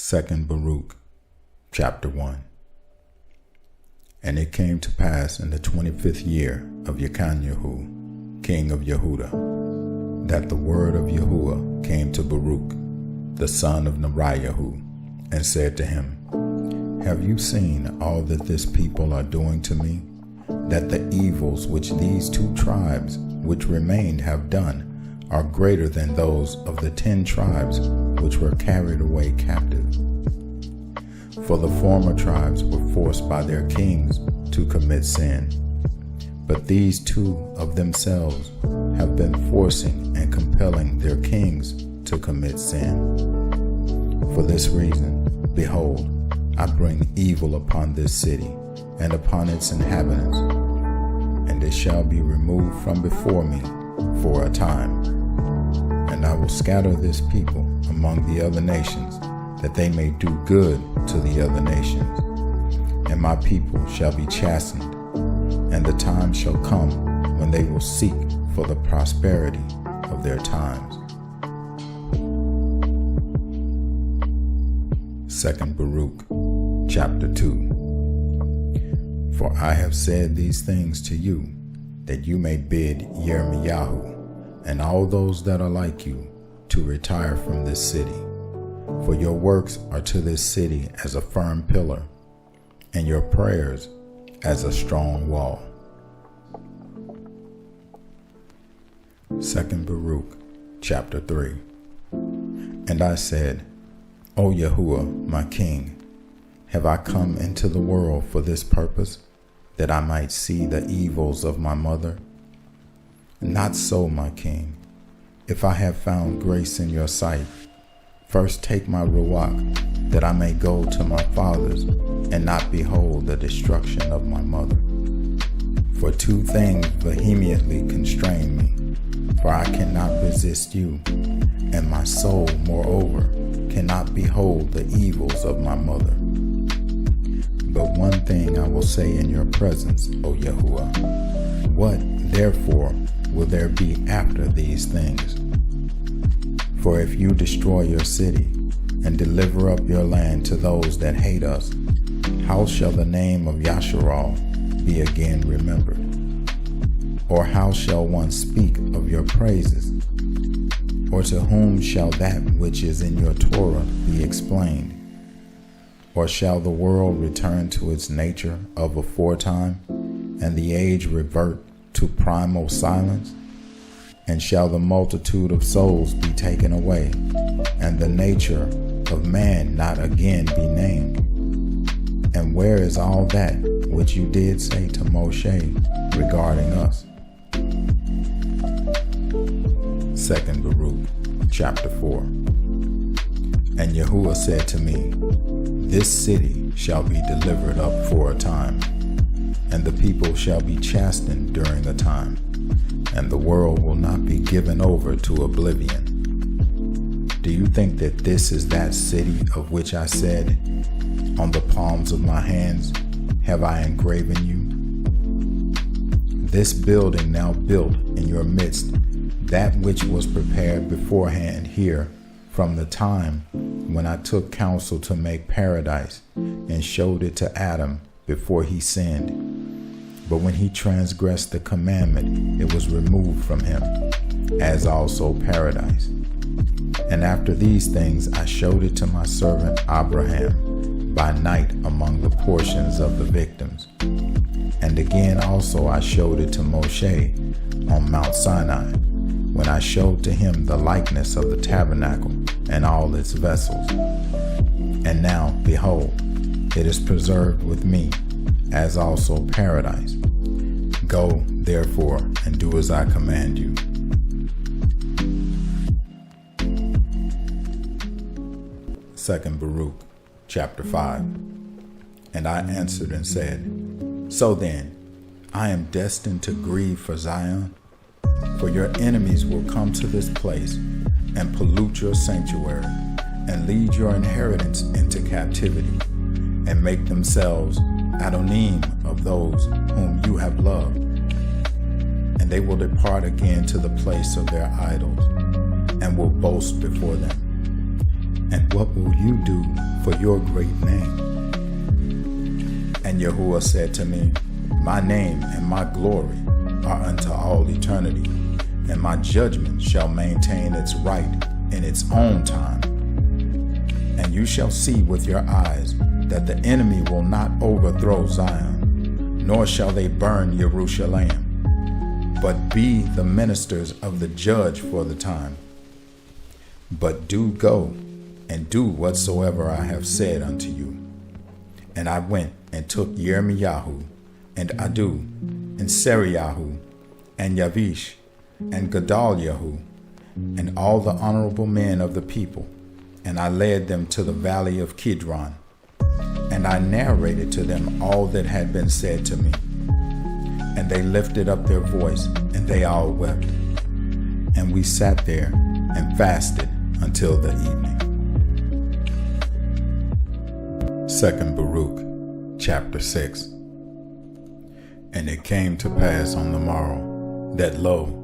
2 Baruk, chapter 1. And it came to pass in the 25th year of Yekhanyahu, king of Yehuda, that the word of Yahuwah came to Baruk, the son of Neriyahu, and said to him, Have you seen all that this people are doing to me? That the evils which these 2 tribes which remained have done are greater than those of the 10 tribes which were carried away captive. For the former tribes were forced by their kings to commit sin, but these 2 of themselves have been forcing and compelling their kings to commit sin. For this reason, behold, I bring evil upon this city and upon its inhabitants, and it shall be removed from before me for a time. And I will scatter this people among the other nations, that they may do good to the other nations. And my people shall be chastened, and the time shall come when they will seek for the prosperity of their times. 2 Baruk, chapter 2. For I have said these things to you, that you may bid Yirmiyahu and all those that are like you to retire from this city. For your works are to this city as a firm pillar, and your prayers as a strong wall. 2 Baruk, chapter 3. And I said, O Yahuwah, my king, have I come into the world for this purpose, that I might see the evils of my mother? Not so, my king. If I have found grace in your sight, first take my ruach, that I may go to my fathers, and not behold the destruction of my mother. For 2 things vehemently constrain me, for I cannot resist you, and my soul, moreover, cannot behold the evils of my mother. But one thing I will say in your presence, O Yahuwah. What, therefore, will there be after these things? For if you destroy your city, and deliver up your land to those that hate us, how shall the name of Yasharal be again remembered? Or how shall one speak of your praises? Or to whom shall that which is in your Torah be explained? Or shall the world return to its nature of aforetime, and the age revert to primal silence? And shall the multitude of souls be taken away, and the nature of man not again be named? And where is all that which you did say to Moshe regarding us? 2 Baruk, chapter 4. And Yahuwah said to me, This city shall be delivered up for a time, and the people shall be chastened during a time, and the world will not be given over to oblivion. Do you think that this is that city of which I said, On the palms of my hands have I engraven you? This building now built in your midst, that which was prepared beforehand here from the time when I took counsel to make paradise and showed it to Adam before he sinned. But when he transgressed the commandment, it was removed from him, as also paradise. And after these things I showed it to my servant Abraham by night among the portions of the victims. And again also I showed it to Moshe on Mount Sinai, when I showed to him the likeness of the tabernacle and all its vessels. And now, behold, it is preserved with me, as also paradise. Go, therefore, and do as I command you. 2 Baruk, chapter 5. And I answered and said, So then, I am destined to grieve for Zion, for your enemies will come to this place and pollute your sanctuary, and lead your inheritance into captivity, and make themselves Adonim of those whom you have loved. And they will depart again to the place of their idols, and will boast before them. And what will you do for your great name? And Yahuwah said to me, My name and my glory are unto all eternity, and my judgment shall maintain its right in its own time. And you shall see with your eyes that the enemy will not overthrow Zion, nor shall they burn Jerusalem, but be the ministers of the judge for the time. But do go and do whatsoever I have said unto you. And I went and took Yirmiyahu, and Adu, and Seriyahu, and Yavish, and Gedaliahu, and all the honorable men of the people, and I led them to the valley of Kidron. And I narrated to them all that had been said to me. And they lifted up their voice, and they all wept. And we sat there and fasted until the evening. 2 Baruk, chapter 6. And it came to pass on the morrow that, lo,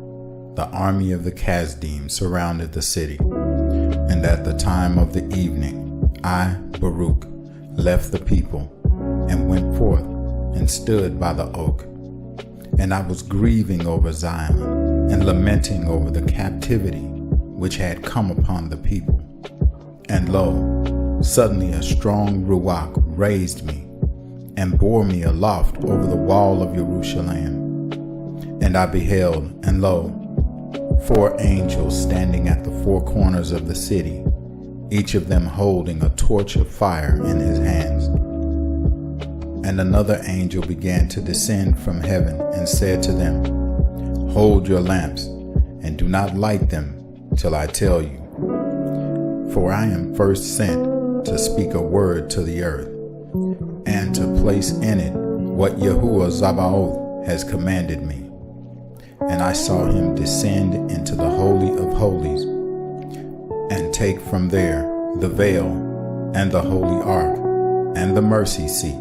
the army of the Kasdim surrounded the city. And at the time of the evening, I, Baruk, left the people and went forth and stood by the oak. And I was grieving over Zion and lamenting over the captivity which had come upon the people. And lo, suddenly a strong ruach raised me and bore me aloft over the wall of Jerusalem. And I beheld, and lo, 4 angels standing at the 4 corners of the city, each of them holding a torch of fire in his hands. And another angel began to descend from heaven and said to them, Hold your lamps, and do not light them till I tell you. For I am first sent to speak a word to the earth, and to place in it what Yahuwah Zabaoth has commanded me. And I saw him descend into the Holy of Holies, and take from there the veil, and the holy ark, and the mercy seat,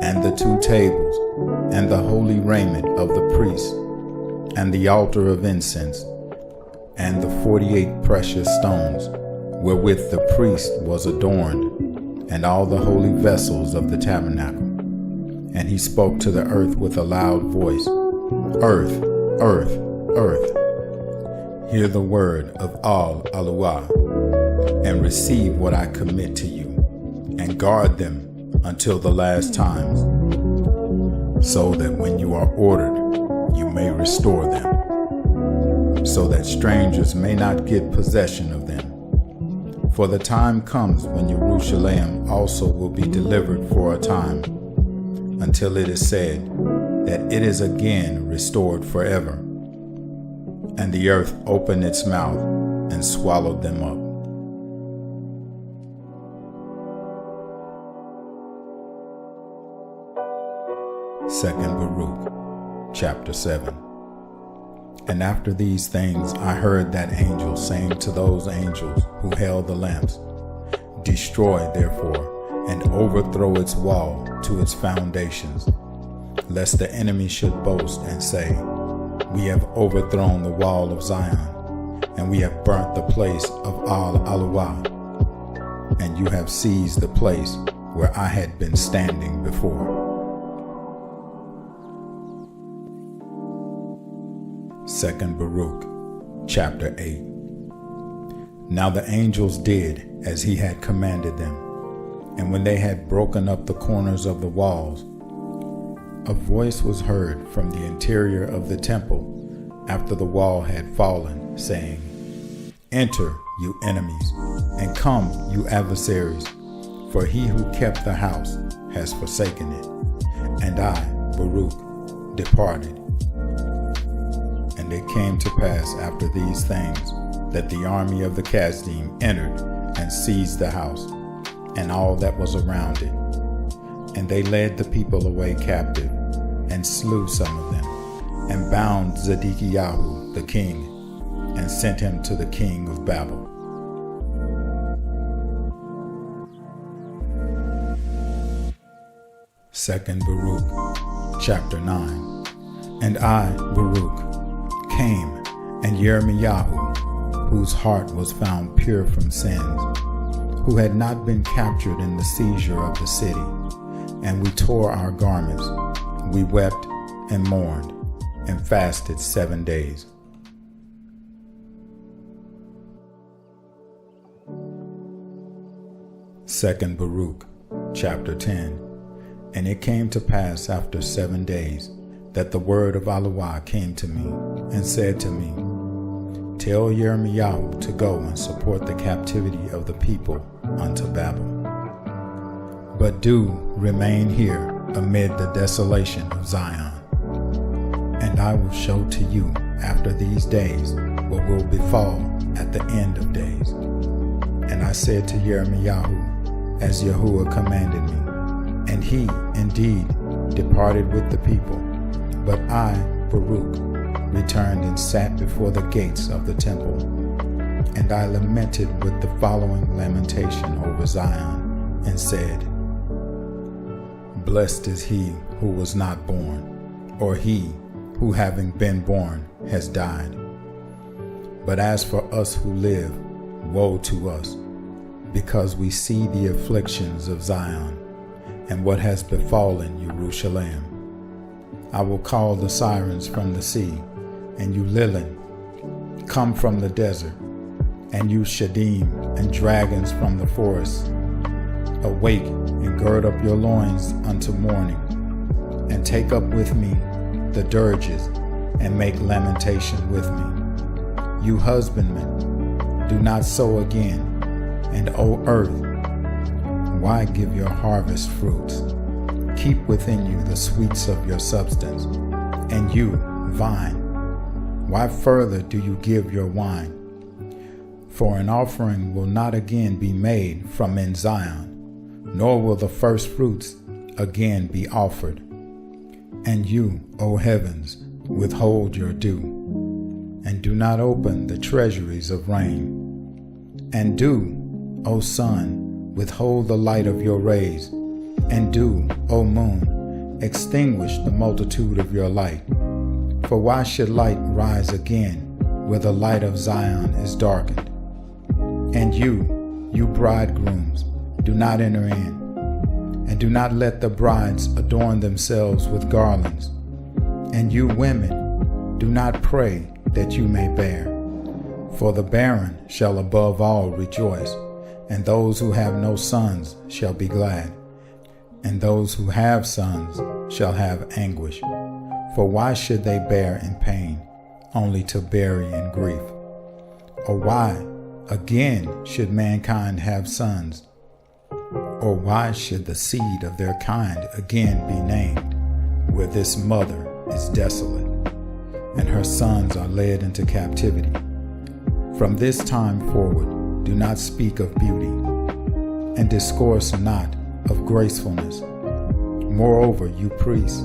and the 2 tables, and the holy raiment of the priests, and the altar of incense, and the 48 precious stones, wherewith the priest was adorned, and all the holy vessels of the tabernacle. And he spoke to the earth with a loud voice, Earth, earth, earth, hear the word of Al-Aluah, and receive what I commit to you, and guard them until the last times, so that when you are ordered, you may restore them, so that strangers may not get possession of them. For the time comes when Jerusalem also will be delivered for a time, until it is said that it is again restored forever. And the earth opened its mouth and swallowed them up. Second Baruk, chapter 7. And after these things I heard that angel saying to those angels who held the lamps, Destroy therefore, and overthrow its wall to its foundations, lest the enemy should boast and say, We have overthrown the wall of Zion, and we have burnt the place of Al-Aluah, and you have seized the place where I had been standing before. 2 Baruk, chapter 8. Now the angels did as he had commanded them, and when they had broken up the corners of the walls, a voice was heard from the interior of the temple after the wall had fallen, saying, Enter, you enemies, and come, you adversaries, for he who kept the house has forsaken it, and I, Baruk, departed. And it came to pass after these things that the army of the Kasdim entered and seized the house, and all that was around it. And they led the people away captive, and slew some of them, and bound Zedekiah the king, and sent him to the king of Babel. Second Baruk, chapter 9. And I, Baruk, came, and Yirmiyahu, whose heart was found pure from sins, who had not been captured in the seizure of the city. And we tore our garments, we wept and mourned, and fasted 7 days. Second Baruk, chapter 10. And it came to pass after 7 days that the word of Allah came to me and said to me, Tell Jeremiah to go and support the captivity of the people unto Babel. But do remain here amid the desolation of Zion. And I will show to you after these days what will befall at the end of days. And I said to Jeremiah, as Yahuwah commanded me, and he indeed departed with the people. But I, Baruk, returned and sat before the gates of the temple. And I lamented with the following lamentation over Zion, and said, Blessed is he who was not born, or he who having been born has died. But as for us who live, woe to us, because we see the afflictions of Zion, and what has befallen Jerusalem. I will call the sirens from the sea, and you lilian, come from the desert, and you shadim and dragons from the forest. Awake and gird up your loins unto morning, and take up with me the dirges, and make lamentation with me. You husbandmen, do not sow again, and O earth, why give your harvest fruits? Keep within you the sweets of your substance, and you, vine, why further do you give your wine? For an offering will not again be made from in Zion, nor will the first fruits again be offered. And you, O heavens, withhold your dew, and do not open the treasuries of rain. And do, O sun, withhold the light of your rays, and do, O moon, extinguish the multitude of your light. For why should light rise again where the light of Zion is darkened? And you bridegrooms, do not enter in, and do not let the brides adorn themselves with garlands. And you women, do not pray that you may bear. For the barren shall above all rejoice, and those who have no sons shall be glad, and those who have sons shall have anguish. For why should they bear in pain, only to bury in grief? Or why, again, should mankind have sons? Or why should the seed of their kind again be named, where this mother is desolate, and her sons are led into captivity? From this time forward, do not speak of beauty, and discourse not of gracefulness. Moreover, you priests,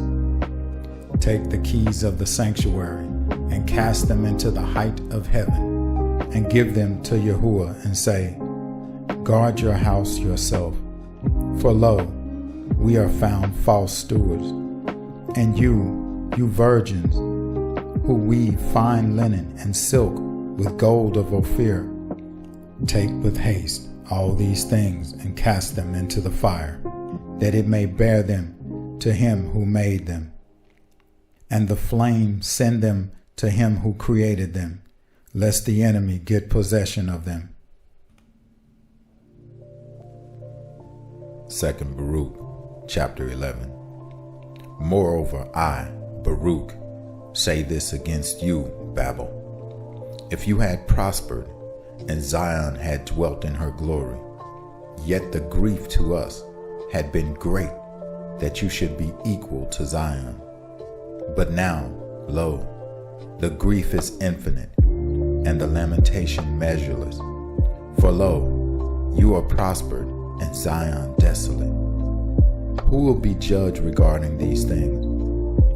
take the keys of the sanctuary, and cast them into the height of heaven, and give them to Yahuwah, and say, Guard your house yourself, for lo, we are found false stewards. And you virgins, who weave fine linen and silk with gold of Ophir, take with haste all these things and cast them into the fire, that it may bear them to him who made them. And the flame send them to him who created them, lest the enemy get possession of them. Second Baruk, chapter 11. Moreover, I, Baruk, say this against you, Babel. If you had prospered, and Zion had dwelt in her glory, yet the grief to us had been great, that you should be equal to Zion. But now, lo, the grief is infinite, and the lamentation measureless. For lo, you are prospered, and Zion desolate. Who will be judged regarding these things?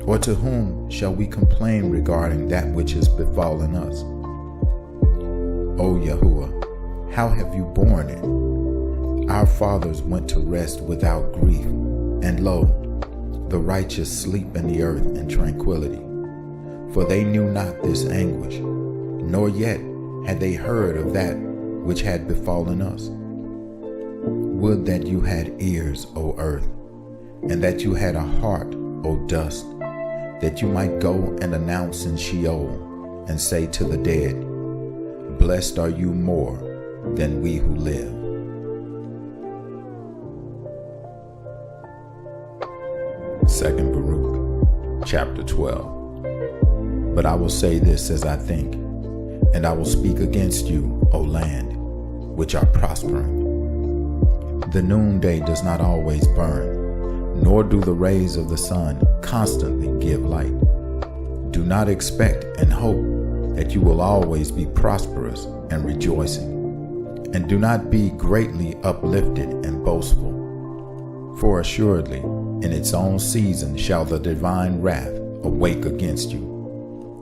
Or to whom shall we complain regarding that which has befallen us? O Yahuwah, how have you borne it? Our fathers went to rest without grief, and lo, the righteous sleep in the earth in tranquility. For they knew not this anguish, nor yet had they heard of that which had befallen us. would that you had ears, O earth, and that you had a heart, O dust, that you might go and announce in Sheol, and say to the dead, Blessed are you more than we who live. Second Baruk, chapter 12. But I will say this as I think, and I will speak against you, O land, which are prospering. The noonday does not always burn, nor do the rays of the sun constantly give light. Do not expect and hope that you will always be prosperous and rejoicing, and do not be greatly uplifted and boastful. For assuredly, in its own season shall the divine wrath awake against you,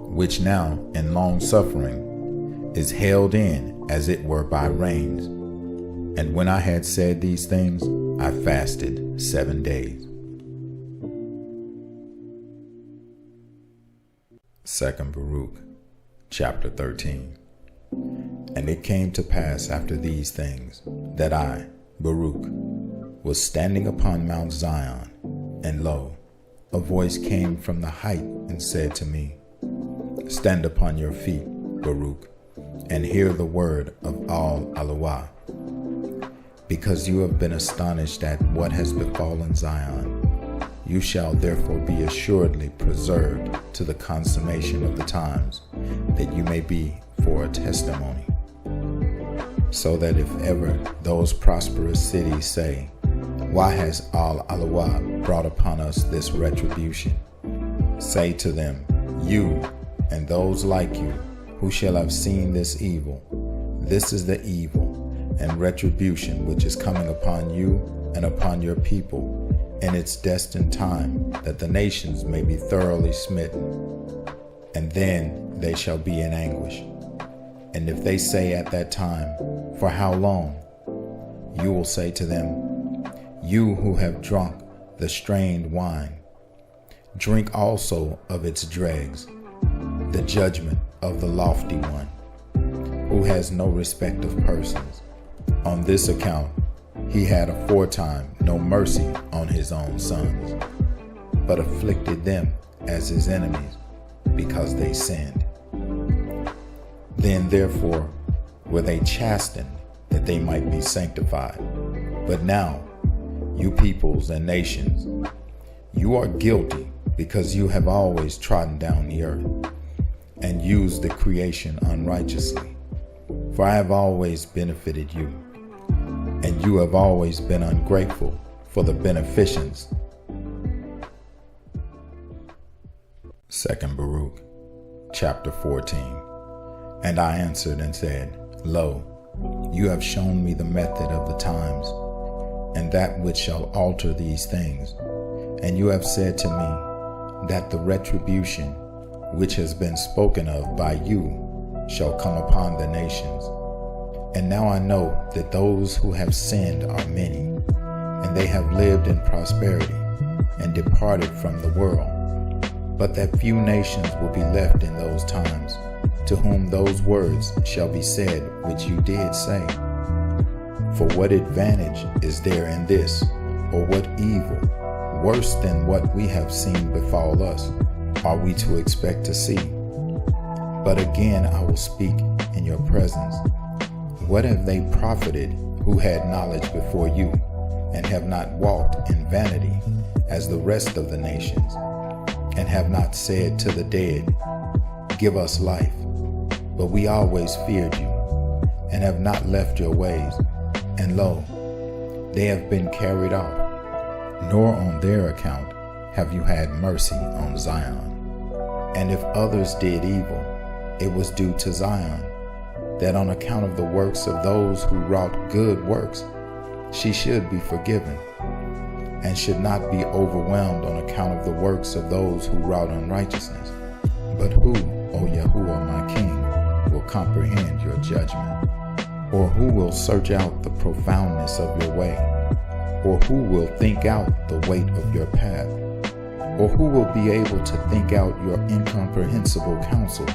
which now in long suffering is held in as it were by rains. And when I had said these things, I fasted 7 days. Second Baruk, chapter 13. And it came to pass after these things that I, Baruk, was standing upon Mount Zion, and lo, a voice came from the height and said to me, Stand upon your feet, Baruk, and hear the word of Al-Alawah. Because you have been astonished at what has befallen Zion, you shall therefore be assuredly preserved to the consummation of the times, that you may be for a testimony. So that if ever those prosperous cities say, Why has Al-Alawah brought upon us this retribution? Say to them, You and those like you who shall have seen this evil, this is the evil and retribution which is coming upon you and upon your people in its destined time, that the nations may be thoroughly smitten, and then they shall be in anguish. And if they say at that time, For how long? You will say to them, You who have drunk the strained wine, drink also of its dregs, the judgment of the lofty one, who has no respect of persons. On this account, he had aforetime no mercy on his own sons, but afflicted them as his enemies, because they sinned. Then therefore were they chastened, that they might be sanctified. But now, you peoples and nations, you are guilty, because you have always trodden down the earth, and used the creation unrighteously. For I have always benefited you, and you have always been ungrateful for the beneficence. Second Baruk, chapter 14. And I answered and said, Lo, you have shown me the method of the times, and that which shall alter these things. And you have said to me that the retribution which has been spoken of by you shall come upon the nations. And now I know that those who have sinned are many, and they have lived in prosperity and departed from the world, but that few nations will be left in those times, to whom those words shall be said which you did say. For what advantage is there in this, or what evil, worse than what we have seen befall us, are we to expect to see? But again I will speak in your presence. What have they profited who had knowledge before you, and have not walked in vanity as the rest of the nations, and have not said to the dead, Give us life? But we always feared you, and have not left your ways. And lo, they have been carried off, nor on their account have you had mercy on Zion. And if others did evil, it was due to Zion, that on account of the works of those who wrought good works, she should be forgiven, and should not be overwhelmed on account of the works of those who wrought unrighteousness. But who, O Yahuwah my King, will comprehend your judgment? Or who will search out the profoundness of your way? Or who will think out the weight of your path? Or who will be able to think out your incomprehensible counsel?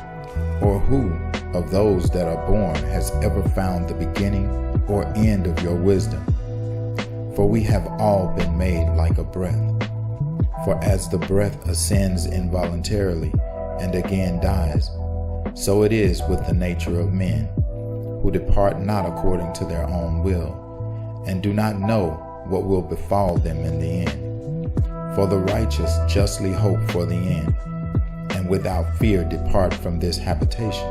Or who of those that are born has ever found the beginning or end of your wisdom? For we have all been made like a breath. For as the breath ascends involuntarily and again dies, so it is with the nature of men, who depart not according to their own will, and do not know what will befall them in the end. For the righteous justly hope for the end, and without fear depart from this habitation,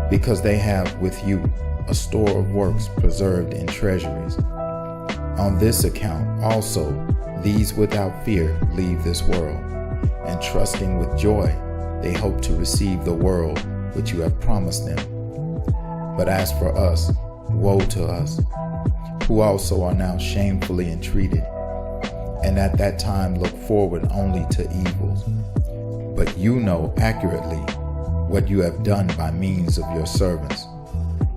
because they have with you a store of works preserved in treasuries. On this account also these without fear leave this world, and trusting with joy they hope to receive the world which you have promised them. But as for us, woe to us, who also are now shamefully entreated, and at that time look forward only to evils. But you know accurately what you have done by means of your servants.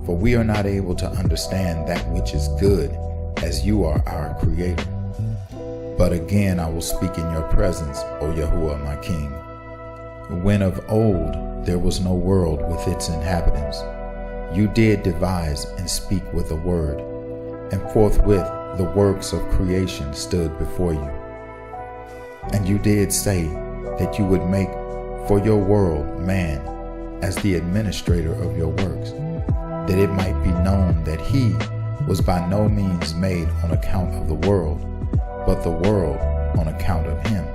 For we are not able to understand that which is good, as you are our Creator. But again I will speak in your presence, O Yahuwah my King. When of old there was no world with its inhabitants, you did devise and speak with a word, and forthwith the works of creation stood before you. And you did say that you would make for your world man as the administrator of your works, that it might be known that he was by no means made on account of the world, but the world on account of him.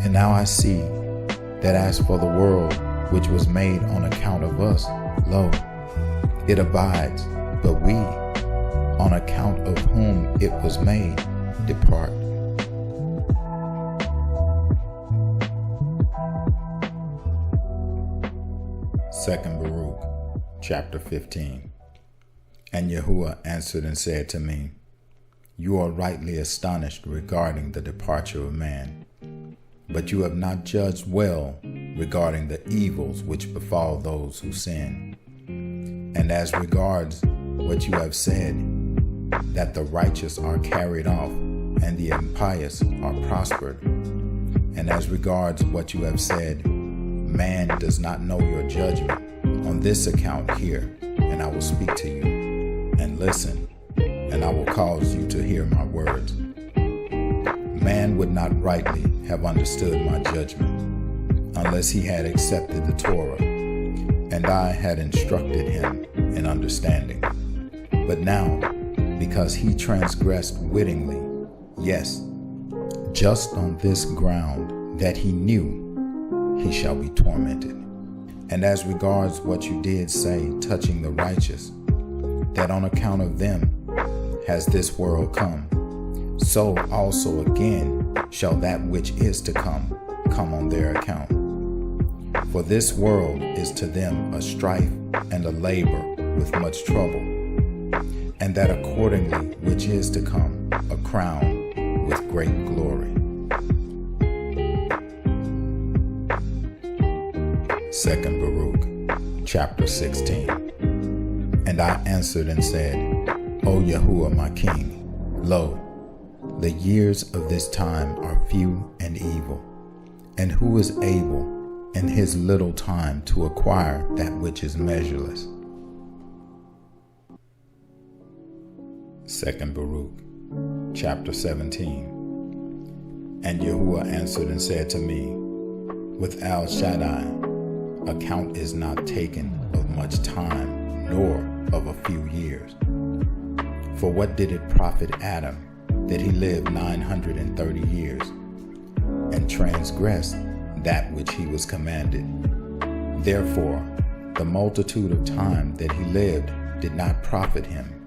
And now I see that as for the world which was made on account of us, lo, it abides, but we, on account of whom it was made, depart. Second Baruk, chapter 15. And Yahuwah answered and said to me, You are rightly astonished regarding the departure of man, but you have not judged well regarding the evils which befall those who sin. And as regards what you have said, that the righteous are carried off and the impious are prospered, and as regards what you have said, man does not know your judgment, on this account hear, and I will speak to you, and listen, and I will cause you to hear my words. Man would not rightly have understood my judgment, unless he had accepted the Torah, and I had instructed him in understanding. But now, because he transgressed wittingly, yes, just on this ground that he knew, he shall be tormented. And as regards what you did say touching the righteous, that on account of them has this world come, so also again shall that which is to come on their account. For this world is to them a strife and a labor with much trouble, and that accordingly which is to come a crown with great glory. Second Baruk, chapter 16. And I answered and said, O Yahuwah my King, lo, the years of this time are few and evil, and who is able in his little time to acquire that which is measureless? Second Baruk, chapter 17. And Yahuwah answered and said to me, With El Shaddai, account is not taken of much time, nor of a few years. For what did it profit Adam that he lived 930 years, and transgressed that which he was commanded? Therefore, the multitude of time that he lived did not profit him,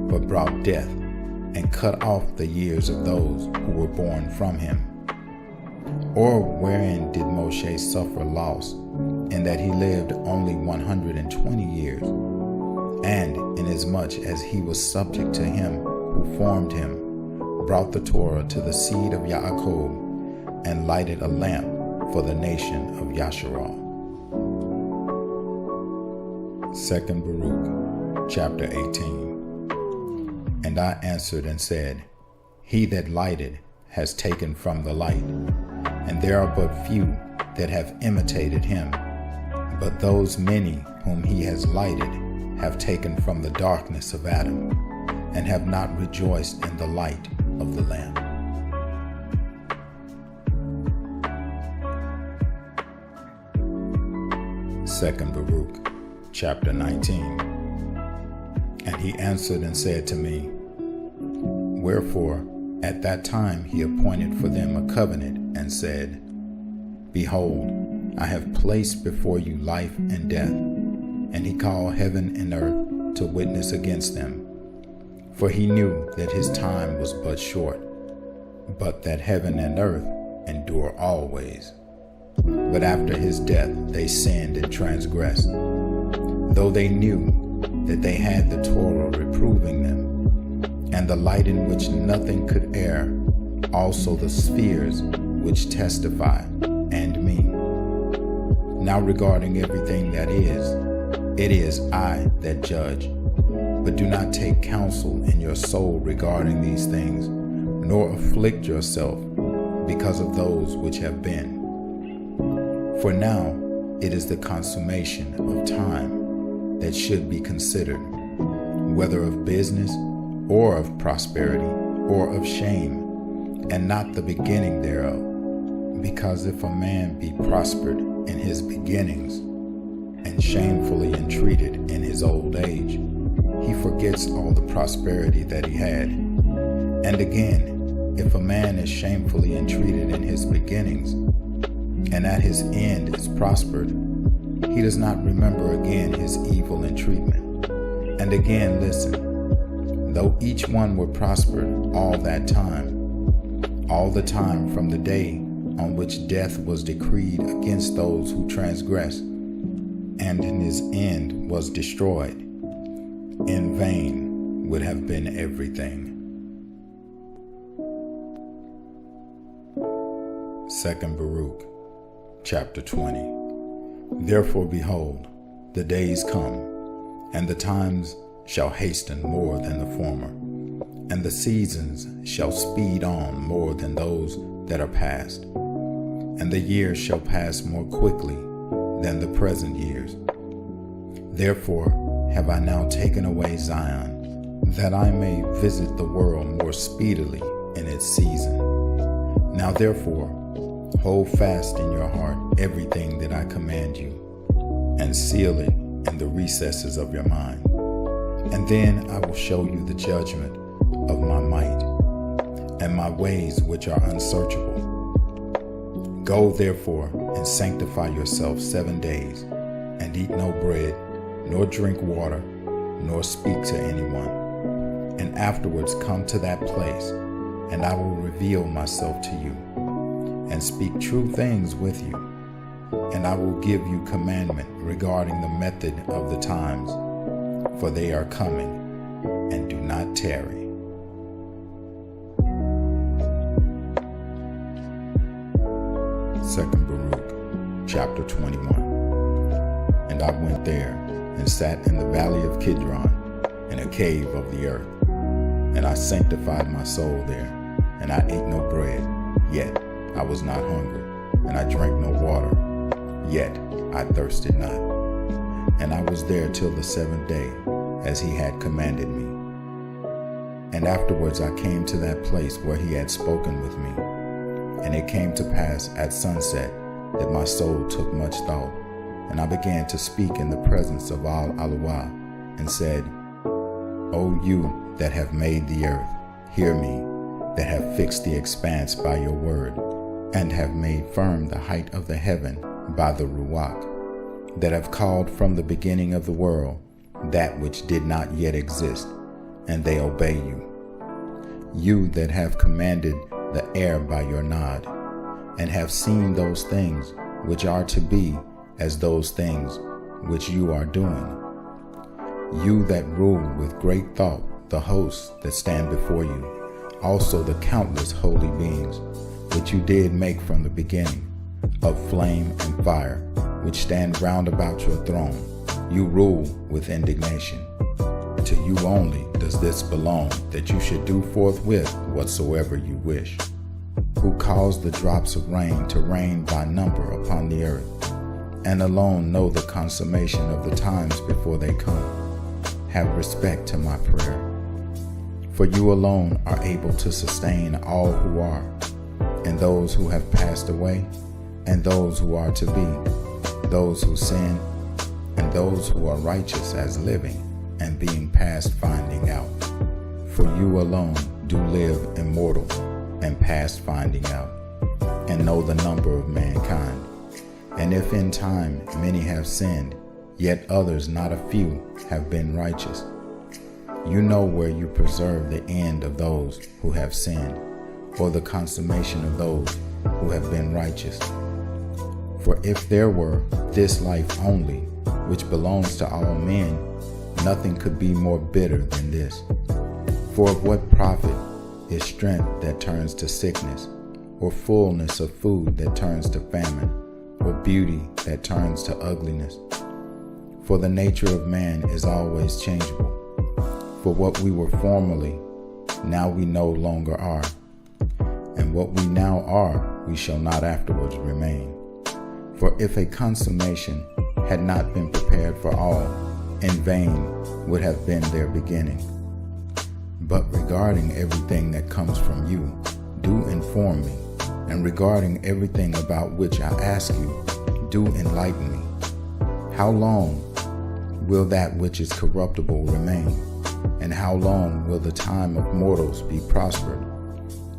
but brought death, and cut off the years of those who were born from him. Or wherein did Moshe suffer loss, in that he lived only 120 years? And inasmuch as he was subject to him who formed him, brought the Torah to the seed of Yaakov, and lighted a lamp for the nation of Yasharal. Second Baruk, chapter 18. And I answered and said, He that lighted has taken from the light, and there are but few that have imitated him. But those many whom he has lighted have taken from the darkness of Adam, and have not rejoiced in the light of the lamp. Second Baruk, chapter 19. And he answered and said to me, Wherefore at that time he appointed for them a covenant, and said, Behold, I have placed before you life and death. And he called heaven and earth to witness against them. For he knew that his time was but short, but that heaven and earth endure always. But after his death they sinned and transgressed, though they knew that they had the Torah reproving them, and the light in which nothing could err, also the spheres which testify, and me. Now regarding everything that is, it is I that judge. But do not take counsel in your soul regarding these things, nor afflict yourself because of those which have been. For now it is the consummation of time that should be considered, whether of business or of prosperity or of shame, and not the beginning thereof. Because if a man be prospered in his beginnings, and shamefully entreated in his old age, he forgets all the prosperity that he had. And again, if a man is shamefully entreated in his beginnings, and at his end is prospered, he does not remember again his evil entreatment. And again, listen, though each one were prospered all the time from the day on which death was decreed against those who transgressed, and in his end was destroyed, in vain would have been everything. Second Baruk, chapter 20. Therefore behold, the days come, and the times shall hasten more than the former, and the seasons shall speed on more than those that are past, and the years shall pass more quickly than the present years. Therefore have I now taken away Zion, that I may visit the world more speedily in its season. Now therefore hold fast in your heart everything that I command you, and seal it in the recesses of your mind. And then I will show you the judgment of my might, and my ways which are unsearchable. Go therefore and sanctify yourself 7 days, and eat no bread, nor drink water, nor speak to anyone. And afterwards come to that place, and I will reveal myself to you, and speak true things with you. And I will give you commandment regarding the method of the times, for they are coming, and do not tarry. Second Baruk, chapter 21. And I went there and sat in the valley of Kidron, in a cave of the earth. And I sanctified my soul there, and I ate no bread, yet I was not hungry, and I drank no water, yet I thirsted not. And I was there till the 7th day, as he had commanded me. And afterwards I came to that place where he had spoken with me. And it came to pass at sunset that my soul took much thought, and I began to speak in the presence of Al-Aluah, and said, O you that have made the earth, hear me, that have fixed the expanse by your word, and have made firm the height of the heaven by the Ruach, that have called from the beginning of the world that which did not yet exist, and they obey you. You that have commanded the air by your nod, and have seen those things which are to be as those things which you are doing. You that rule with great thought the hosts that stand before you, also the countless holy beings, which you did make from the beginning, of flame and fire, which stand round about your throne. You rule with indignation. To you only does this belong, that you should do forthwith whatsoever you wish. Who caused the drops of rain to rain by number upon the earth, and alone know the consummation of the times before they come. Have respect to my prayer, For you alone are able to sustain all who are, and those who have passed away, and those who are to be, those who sin, and those who are righteous as living and being past finding out. For you alone do live immortal and past finding out, and know the number of mankind. And if in time many have sinned, yet others, not a few, have been righteous. You know where you preserve the end of those who have sinned, or the consummation of those who have been righteous. For if there were this life only, which belongs to all men, nothing could be more bitter than this. For of what profit is strength that turns to sickness, or fullness of food that turns to famine, or beauty that turns to ugliness? For the nature of man is always changeable. For what we were formerly, now we no longer are, and what we now are, we shall not afterwards remain. For if a consummation had not been prepared for all, in vain would have been their beginning. But regarding everything that comes from you, do inform me, and regarding everything about which I ask you, do enlighten me. How long will that which is corruptible remain? And how long will the time of mortals be prospered?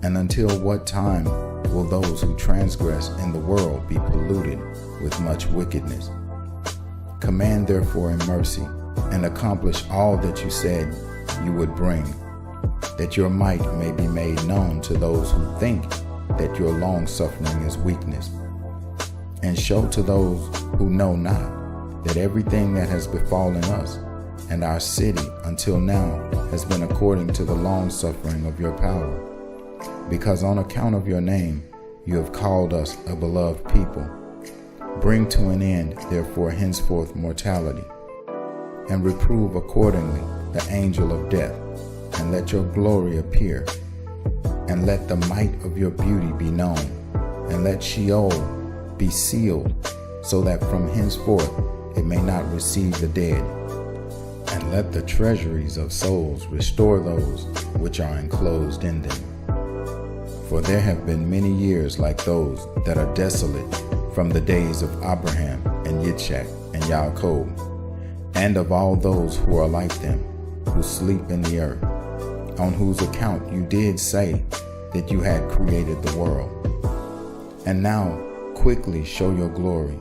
And until what time will those who transgress in the world be polluted with much wickedness? Command therefore in mercy, and accomplish all that you said you would bring, that your might may be made known to those who think that your long-suffering is weakness. And show to those who know not that everything that has befallen us and our city until now has been according to the long-suffering of your power. Because on account of your name you have called us a beloved people. Bring to an end, therefore, henceforth mortality, and reprove accordingly the angel of death, and let your glory appear, and let the might of your beauty be known, and let Sheol be sealed, so that from henceforth it may not receive the dead. And let the treasuries of souls restore those which are enclosed in them. For there have been many years like those that are desolate from the days of Abraham and Yitzchak and Yaakov, and of all those who are like them, who sleep in the earth, on whose account you did say that you had created the world. And now quickly show your glory,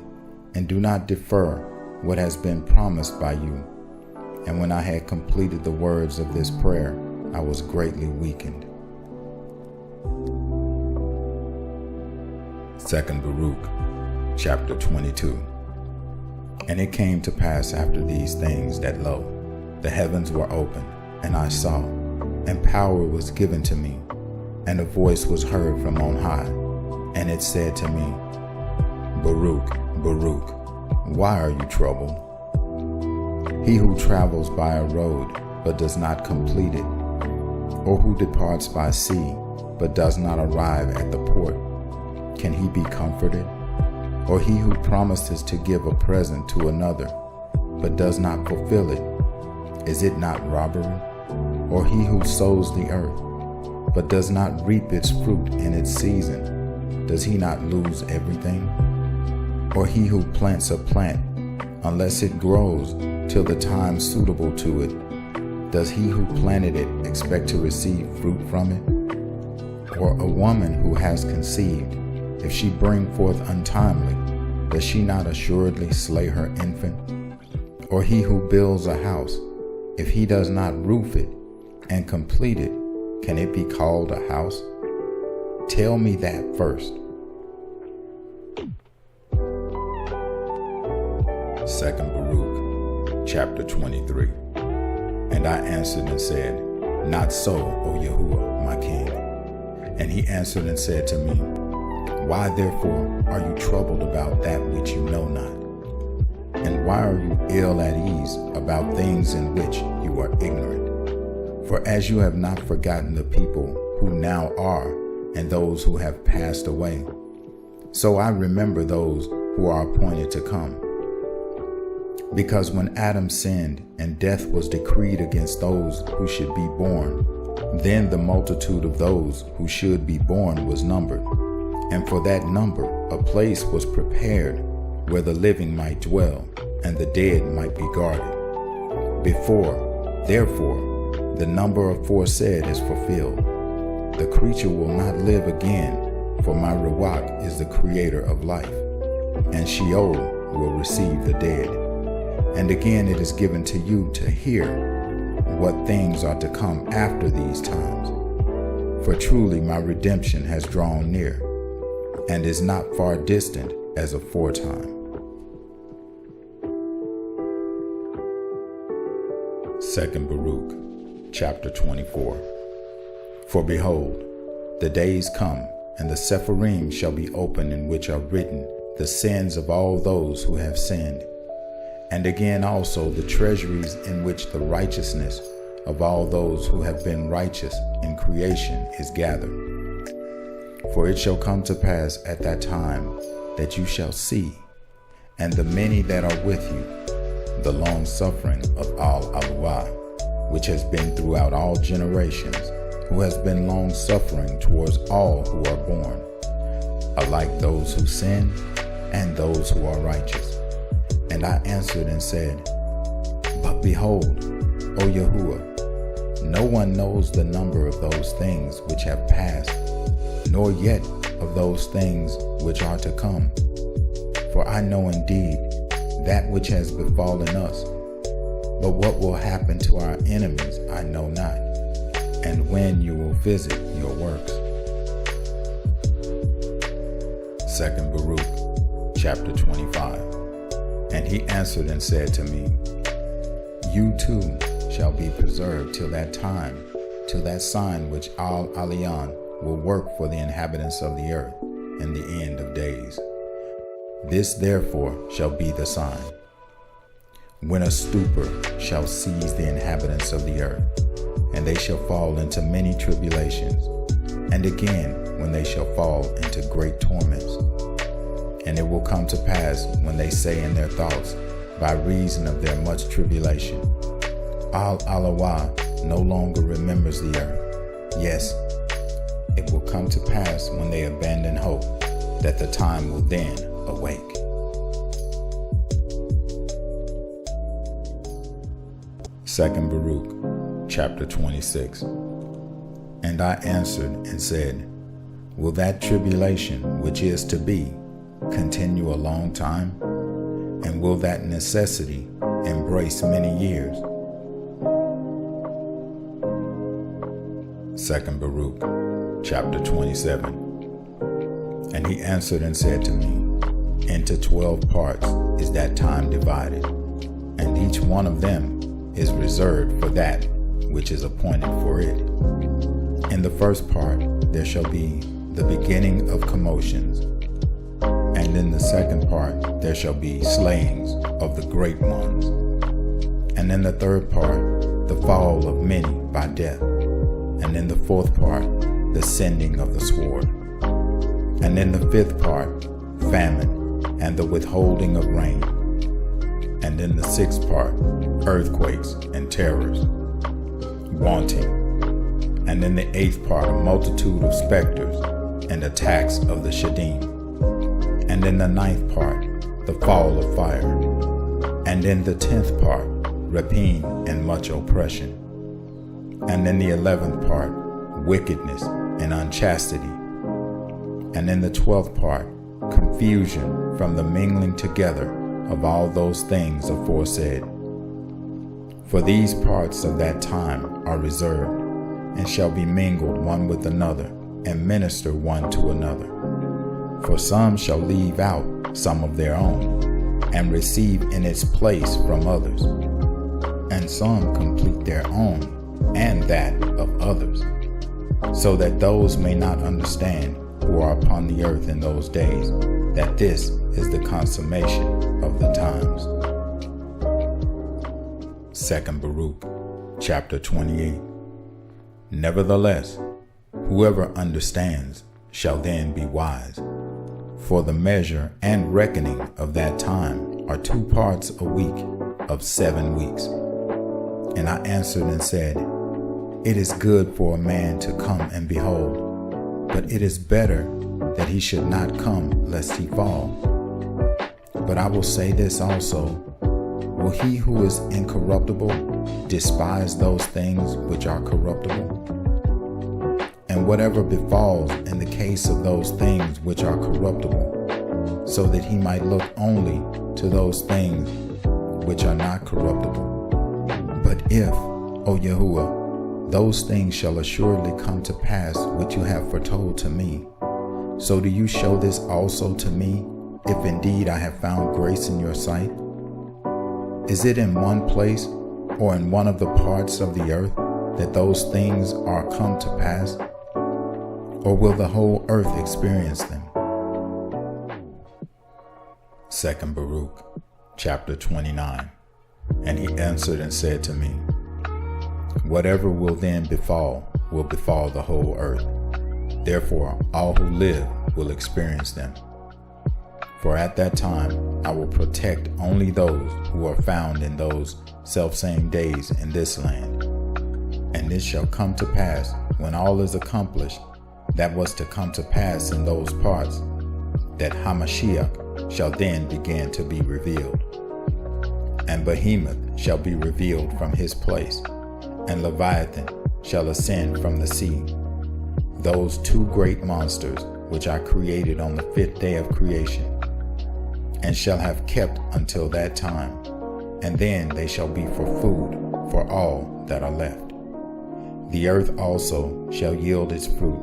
and do not defer what has been promised by you. And when I had completed the words of this prayer, I was greatly weakened. 2 Baruk, chapter 22. And it came to pass after these things that, lo, the heavens were opened, and I saw, and power was given to me, and a voice was heard from on high, and it said to me, Baruk, Baruk, why are you troubled? He who travels by a road, but does not complete it, or who departs by sea, but does not arrive at the port, can he be comforted? Or he who promises to give a present to another, but does not fulfill it, is it not robbery? Or he who sows the earth, but does not reap its fruit in its season, does he not lose everything? Or he who plants a plant, unless it grows till the time suitable to it, does he who planted it expect to receive fruit from it? Or a woman who has conceived, if she bring forth untimely, does she not assuredly slay her infant? Or he who builds a house, if he does not roof it and complete it, can it be called a house? Tell me that first. 2 Baruk, chapter 23. And I answered and said, Not so, O Yahuwah, my king. And he answered and said to me, Why therefore are you troubled about that which you know not? And why are you ill at ease about things in which you are ignorant? For as you have not forgotten the people who now are, and those who have passed away, so I remember those who are appointed to come. Because when Adam sinned and death was decreed against those who should be born, Then the multitude of those who should be born was numbered, and for that number a place was prepared where the living might dwell, and the dead might be guarded. Therefore, the number aforesaid is fulfilled. The creature will not live again, for my Ruach is the creator of life, and Sheol will receive the dead. And again it is given to you to hear what things are to come after these times. For truly my redemption has drawn near, and is not far distant as aforetime. Second Baruk, chapter 24. For behold, the days come, and the Sepharim shall be opened, in which are written the sins of all those who have sinned, and again also the treasuries in which the righteousness of all those who have been righteous in creation is gathered. For it shall come to pass at that time that you shall see, and the many that are with you, the long suffering of Al-Aluah, which has been throughout all generations, who has been long suffering towards all who are born, alike those who sin and those who are righteous. And I answered and said, But behold, O Yahuwah, no one knows the number of those things which have passed, nor yet of those things which are to come. For I know indeed that which has befallen us, but what will happen to our enemies I know not, and when you will visit your works. Second Baruk, chapter 25. And he answered and said to me, You too shall be preserved till that time, till that sign which Al-Alian will work for the inhabitants of the earth in the end of days. This therefore shall be the sign. When a stupor shall seize the inhabitants of the earth, and they shall fall into many tribulations, and again when they shall fall into great torments. And it will come to pass when they say in their thoughts, by reason of their much tribulation, Al-Aluah no longer remembers the earth. Yes, it will come to pass when they abandon hope, that the time will then awake. Second Baruk, chapter 26. And I answered and said, Will that tribulation which is to be continue a long time? And will that necessity embrace many years? Second Baruk, chapter 27. And he answered and said to me, Into 12 parts is that time divided, and each one of them is reserved for that which is appointed for it. In the first part there shall be the beginning of commotions, and in the second part there shall be slayings of the great ones, and in the third part the fall of many by death, and in the fourth part the sending of the sword, and in the fifth part famine and the withholding of rain, and in the sixth part earthquakes and terrors, wanting, and in the eighth part a multitude of specters and attacks of the Shadim, and in the ninth part the fall of fire, and in the 10th part rapine and much oppression, and in the 11th part wickedness and unchastity, and in the 12th part confusion from the mingling together of all those things aforesaid. For these parts of that time are reserved, and shall be mingled one with another, and minister one to another. For some shall leave out some of their own, and receive in its place from others, and some complete their own, and that of others, so that those may not understand who are upon the earth in those days, that this is the consummation of the times. Second Baruk, chapter 28. Nevertheless, whoever understands shall then be wise. For the measure and reckoning of that time are 2 parts a week of 7 weeks. And I answered and said, It is good for a man to come and behold, but it is better that he should not come lest he fall. But I will say this also, will he who is incorruptible despise those things which are corruptible? And whatever befalls in the case of those things which are corruptible, so that he might look only to those things which are not corruptible. But if, O Yahuwah, those things shall assuredly come to pass which you have foretold to me, so do you show this also to me, if indeed I have found grace in your sight? Is it in one place or in one of the parts of the earth that those things are come to pass? Or will the whole earth experience them? 2 Baruk, chapter 29. And he answered and said to me, whatever will then befall will befall the whole earth. Therefore, all who live will experience them. For at that time I will protect only those who are found in those selfsame days in this land. And it shall come to pass, when all is accomplished, that was to come to pass in those parts, that Hamashiach shall then begin to be revealed. And Behemoth shall be revealed from his place, and Leviathan shall ascend from the sea. Those two great monsters which I created on the 5th day of creation, and shall have kept until that time, and then they shall be for food for all that are left. The earth also shall yield its fruit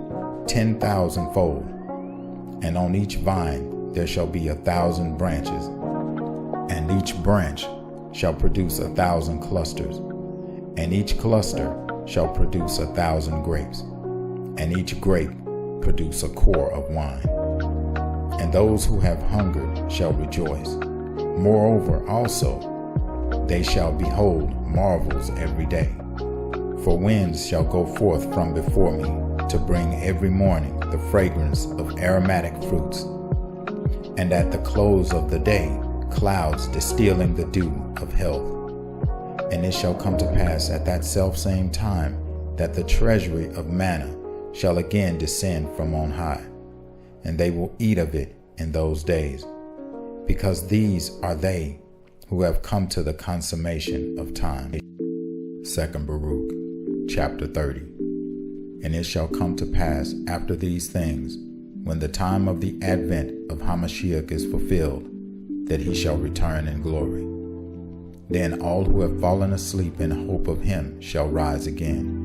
10,000-fold, and on each vine there shall be 1,000 branches, and each branch shall produce 1,000 clusters, and each cluster shall produce 1,000 grapes, and each grape produce a core of wine. And those who have hungered shall rejoice. Moreover also, they shall behold marvels every day. For winds shall go forth from before me to bring every morning the fragrance of aromatic fruits. And at the close of the day, clouds distilling the dew of health. And it shall come to pass at that selfsame time that the treasury of manna shall again descend from on high, and they will eat of it in those days, because these are they who have come to the consummation of time. 2 Baruk, chapter 30. And it shall come to pass after these things, when the time of the advent of Hamashiach is fulfilled, that he shall return in glory. Then all who have fallen asleep in hope of him shall rise again.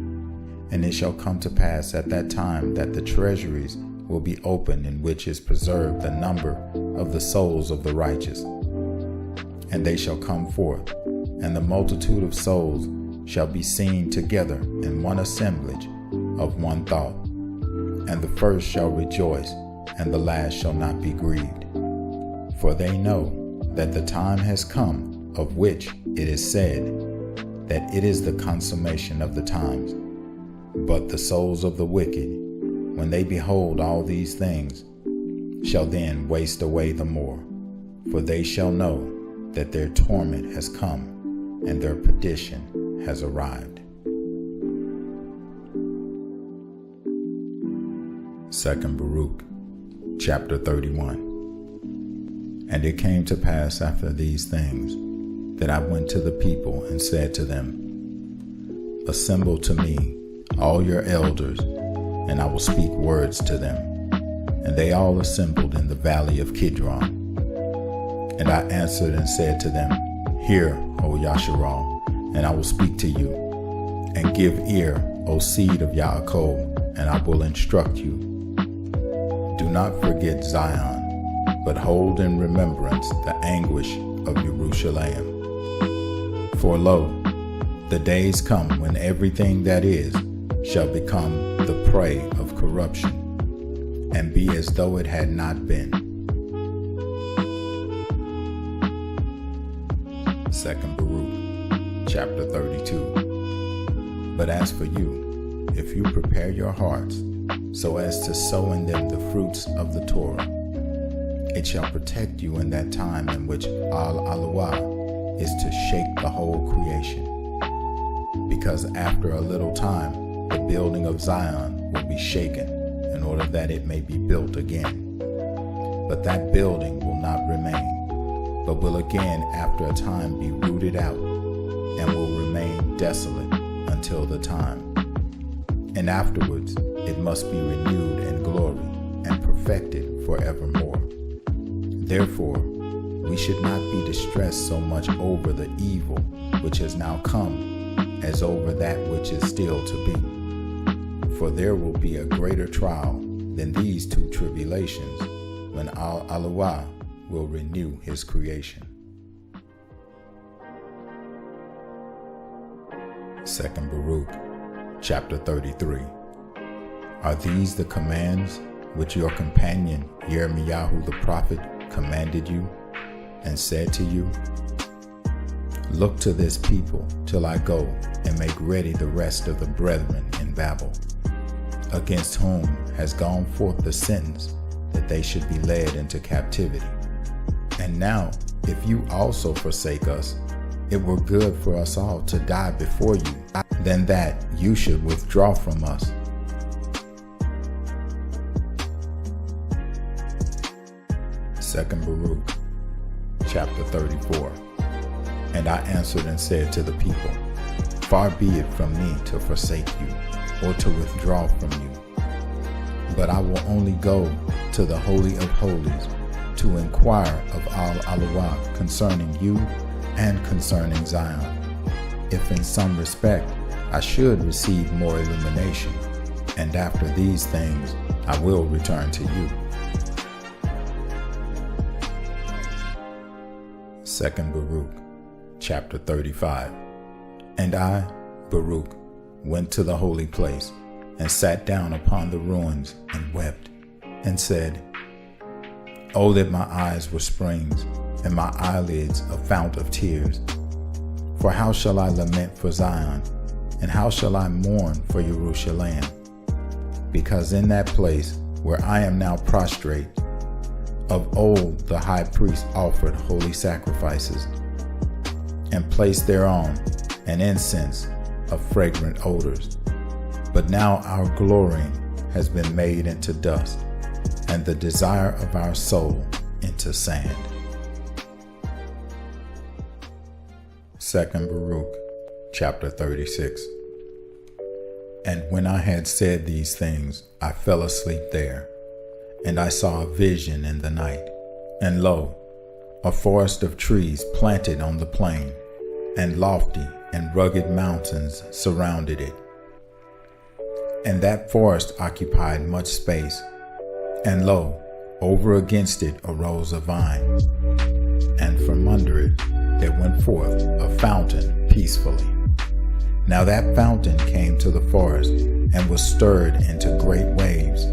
And it shall come to pass at that time that the treasuries will be opened, in which is preserved the number of the souls of the righteous. And they shall come forth, and the multitude of souls shall be seen together in one assemblage of one thought. And the first shall rejoice, and the last shall not be grieved. For they know that the time has come, of which it is said, that it is the consummation of the times. But the souls of the wicked, when they behold all these things, shall then waste away the more, for they shall know that their torment has come, and their perdition has arrived. 2 Baruk, chapter 31. And it came to pass after these things, that I went to the people and said to them, assemble to me all your elders, and I will speak words to them. And they all assembled in the valley of Kidron. And I answered and said to them, hear, O Yasharal, and I will speak to you. And give ear, O seed of Yaakov, and I will instruct you. Do not forget Zion, but hold in remembrance the anguish of Jerusalem. For lo, the days come when everything that is shall become the prey of corruption, and be as though it had not been. 2 Baruk, chapter 32. But as for you, if you prepare your hearts, so as to sow in them the fruits of the Torah, it shall protect you in that time in which Al-Aluah is to shake the whole creation. Because after a little time, the building of Zion will be shaken in order that it may be built again. But that building will not remain, but will again after a time be rooted out, and will remain desolate until the time. And afterwards it must be renewed in glory and perfected forevermore. Therefore, we should not be distressed so much over the evil which has now come as over that which is still to be. For there will be a greater trial than these two tribulations when Al-Alawah will renew his creation. 2 Baruk, chapter 33. Are these the commands which your companion Yirmiyahu the prophet commanded you, and said to you, Look to this people till I go and make ready the rest of the brethren in Babel, against whom has gone forth the sentence that they should be led into captivity. And now, if you also forsake us, it were good for us all to die before you, than that you should withdraw from us. Second Baruk, chapter 34. And I answered and said to the people, Far be it from me to forsake you, or to withdraw from you. But I will only go to the Holy of Holies to inquire of Al-Alawah concerning you and concerning Zion, if in some respect I should receive more illumination, and after these things I will return to you. 2 Baruk, chapter 35. And I, Baruk, went to the holy place, and sat down upon the ruins, and wept, and said, Oh, that my eyes were springs, and my eyelids a fount of tears. For how shall I lament for Zion, and how shall I mourn for Jerusalem? Because in that place where I am now prostrate, of old the high priest offered holy sacrifices, and placed thereon an incense of fragrant odors. But now our glorying has been made into dust, and the desire of our soul into sand. 2 Baruk, chapter 36. And when I had said these things, I fell asleep there, and I saw a vision in the night, and lo, a forest of trees planted on the plain, and lofty and rugged mountains surrounded it. And that forest occupied much space, and lo, over against it arose a vine, and from under it there went forth a fountain peacefully. Now that fountain came to the forest, and was stirred into great waves,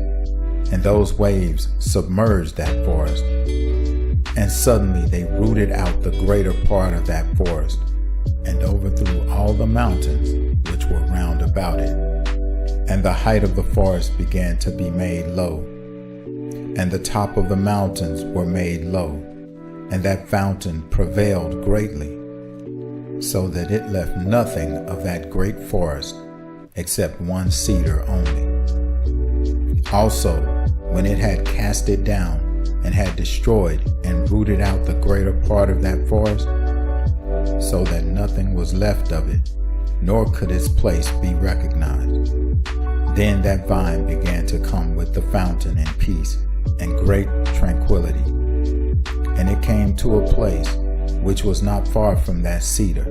and those waves submerged that forest. And suddenly they rooted out the greater part of that forest, and overthrew all the mountains which were round about it. And the height of the forest began to be made low, and the top of the mountains were made low, and that fountain prevailed greatly, so that it left nothing of that great forest except one cedar only. Also, when it had cast it down, and had destroyed and rooted out the greater part of that forest, so that nothing was left of it, nor could its place be recognized, then that vine began to come with the fountain in peace and great tranquility. And it came to a place which was not far from that cedar.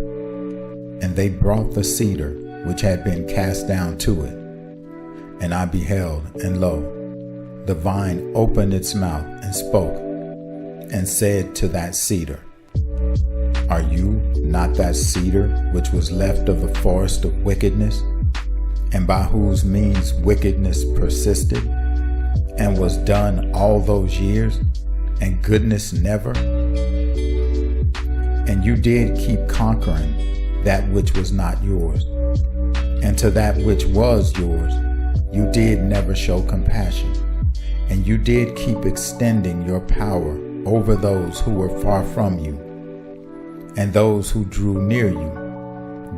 And they brought the cedar which had been cast down to it. And I beheld, and lo, the vine opened its mouth and spoke, and said to that cedar, Are you not that cedar which was left of the forest of wickedness, and by whose means wickedness persisted, and was done all those years, and goodness never? And you did keep conquering that which was not yours, and to that which was yours you did never show compassion, and you did keep extending your power over those who were far from you, and those who drew near you.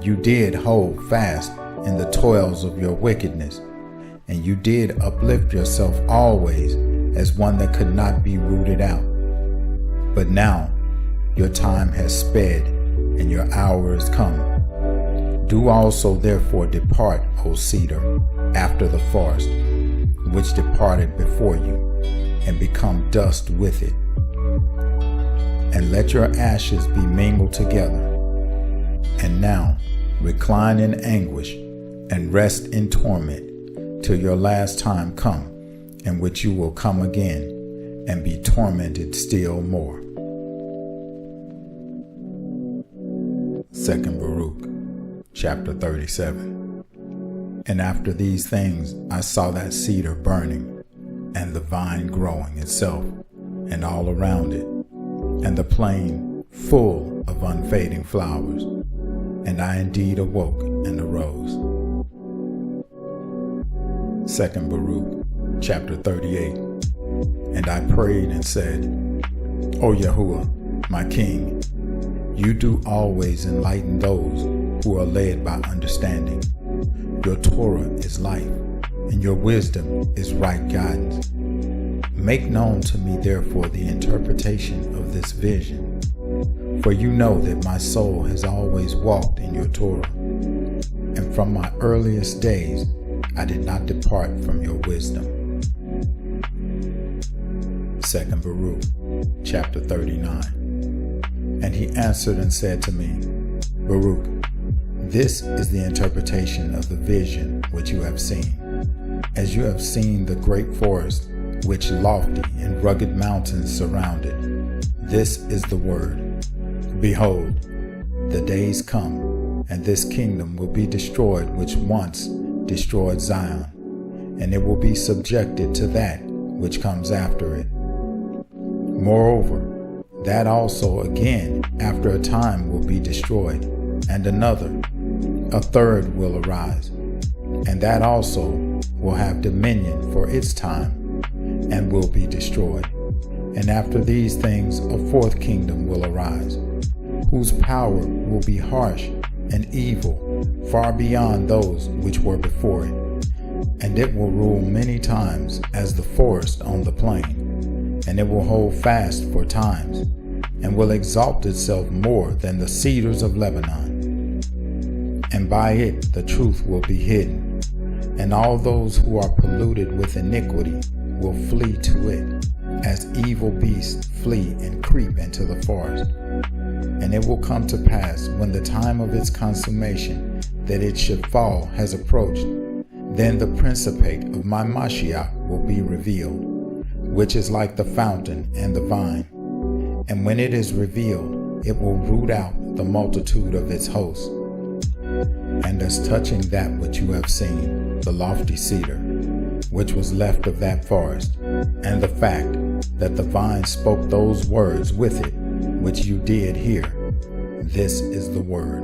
You did hold fast in the toils of your wickedness, and you did uplift yourself always as one that could not be rooted out. But now your time has sped, and your hour is come. Do also therefore depart, O cedar, after the forest, which departed before you, and become dust with it. And let your ashes be mingled together. And now recline in anguish, and rest in torment, till your last time come, in which you will come again, and be tormented still more. 2 Baruk, chapter 37. And after these things I saw that cedar burning, and the vine growing itself, and all around it, and the plain full of unfading flowers. And I indeed awoke and arose. 2 Baruk, chapter 38. And I prayed and said, O Yahuwah, my King, you do always enlighten those who are led by understanding. Your Torah is life, and your wisdom is right guidance. Make known to me therefore the interpretation of this vision, for you know that my soul has always walked in your Torah, and from my earliest days I did not depart from your wisdom. 2 Baruk, chapter 39. And he answered and said to me, Baruk, this is the interpretation of the vision which you have seen. As you have seen the great forest, which lofty and rugged mountains surrounded, this is the word. Behold, the days come, and this kingdom will be destroyed which once destroyed Zion, and it will be subjected to that which comes after it. Moreover, that also again after a time will be destroyed, and another, a third will arise, and that also will have dominion for its time, and will be destroyed. And after these things a fourth kingdom will arise, whose power will be harsh and evil, far beyond those which were before it. And it will rule many times as the forest on the plain, and it will hold fast for times, and will exalt itself more than the cedars of Lebanon. And by it the truth will be hidden, and all those who are polluted with iniquity will flee to it, as evil beasts flee and creep into the forest. And it will come to pass, when the time of its consummation, that it should fall, has approached, then the principate of my Mashiach will be revealed, which is like the fountain and the vine. And when it is revealed, it will root out the multitude of its hosts. And as touching that which you have seen, the lofty cedar, which was left of that forest, and the fact that the vine spoke those words with it, which you did hear, this is the word.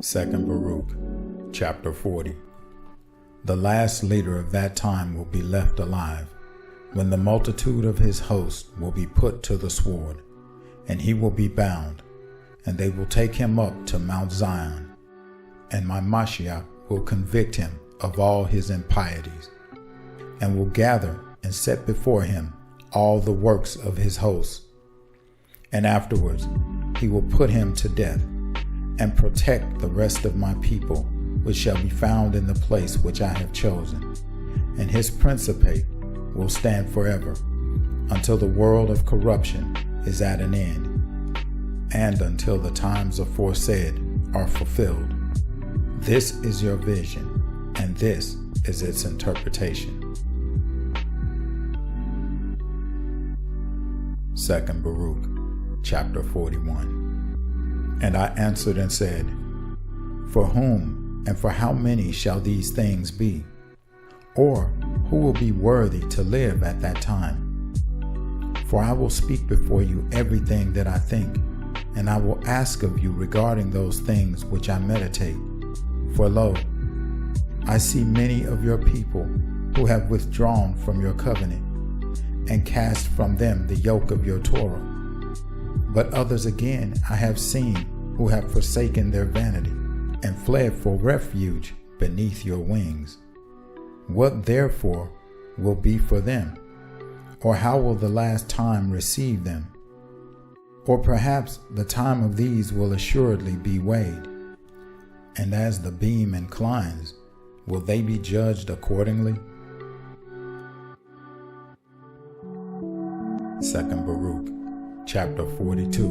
2 Baruk, chapter 40. The last leader of that time will be left alive, when the multitude of his host will be put to the sword, and he will be bound, and they will take him up to Mount Zion, and my Mashiach will convict him of all his impieties, and will gather and set before him all the works of his hosts. And afterwards he will put him to death, and protect the rest of my people, which shall be found in the place which I have chosen. And his principate will stand forever, until the world of corruption is at an end, and until the times aforesaid are fulfilled. This is your vision, and this is its interpretation. 2 Baruk, chapter 41. And I answered and said, For whom and for how many shall these things be? Or who will be worthy to live at that time? For I will speak before you everything that I think, and I will ask of you regarding those things which I meditate. For lo, I see many of your people who have withdrawn from your covenant, and cast from them the yoke of your Torah. But others again I have seen who have forsaken their vanity, and fled for refuge beneath your wings. What therefore will be for them? Or how will the last time receive them? Or perhaps the time of these will assuredly be weighed. And as the beam inclines, will they be judged accordingly? 2 Baruk, chapter 42.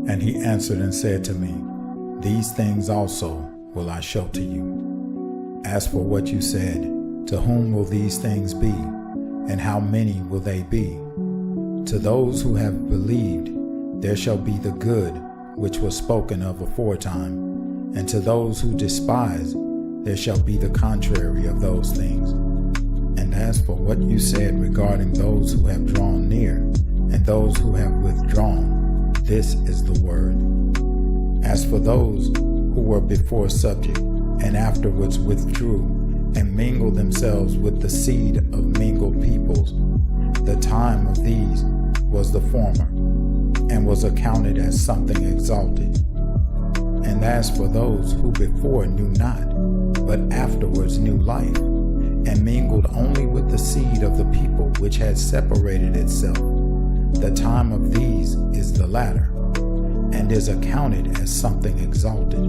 And he answered and said to me, These things also will I show to you. As for what you said, to whom will these things be, and how many will they be? To those who have believed, there shall be the good which was spoken of aforetime, and to those who despise, there shall be the contrary of those things. And as for what you said regarding those who have drawn near, and those who have withdrawn, this is the word. As for those who were before subject, and afterwards withdrew, and mingled themselves with the seed of mingled peoples, the time of these was the former, and was accounted as something exalted. And as for those who before knew not, but afterwards knew life, and mingled only with the seed of the people which had separated itself, the time of these is the latter, and is accounted as something exalted.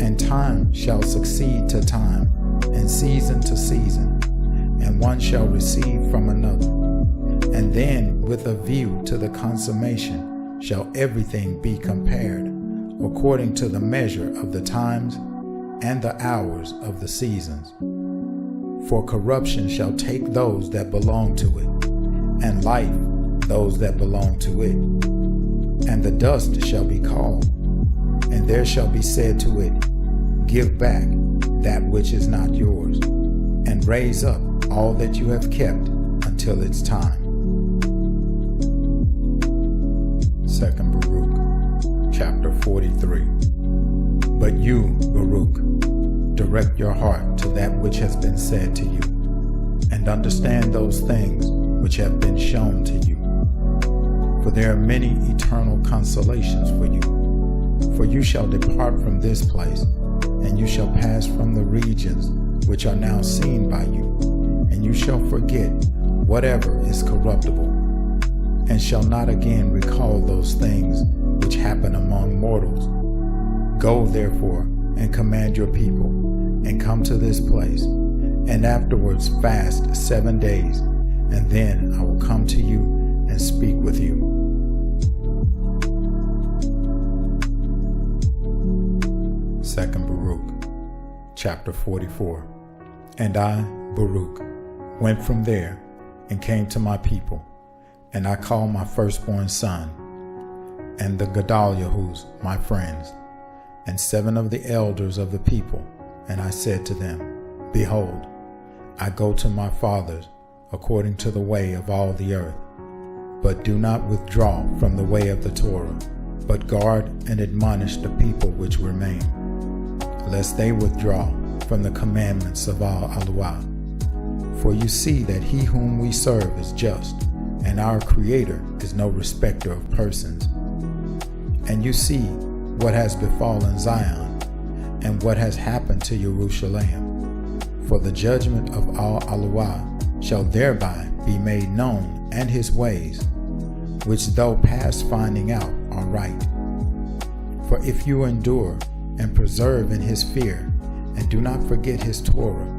And time shall succeed to time, and season to season, and one shall receive from another. And then, with a view to the consummation, shall everything be compared, according to the measure of the times and the hours of the seasons. For corruption shall take those that belong to it, and life those that belong to it. And the dust shall be called, and there shall be said to it, Give back that which is not yours, and raise up all that you have kept until its time. 2 Baruk, chapter 43. But you, Baruk, direct your heart to that which has been said to you, and understand those things which have been shown to you. For there are many eternal consolations for you. For you shall depart from this place, and you shall pass from the regions which are now seen by you, and you shall forget whatever is corruptible, and shall not again recall those things which happen among mortals. Go therefore and command your people, and come to this place, and afterwards fast 7 days, and then I will come to you and speak with you. Second Baruk, chapter 44. And I, Baruk, went from there and came to my people, and I called my firstborn son, and the Gedaliahus, my friends, and 7 of the elders of the people, and I said to them, Behold, I go to my fathers according to the way of all the earth, but do not withdraw from the way of the Torah, but guard and admonish the people which remain, lest they withdraw from the commandments of Allah. For you see that he whom we serve is just, and our Creator is no respecter of persons. And you see what has befallen Zion, and what has happened to Jerusalem. For the judgment of Allah shall thereby be made known, and his ways, which though past finding out are right. For if you endure and persevere in his fear, and do not forget his Torah,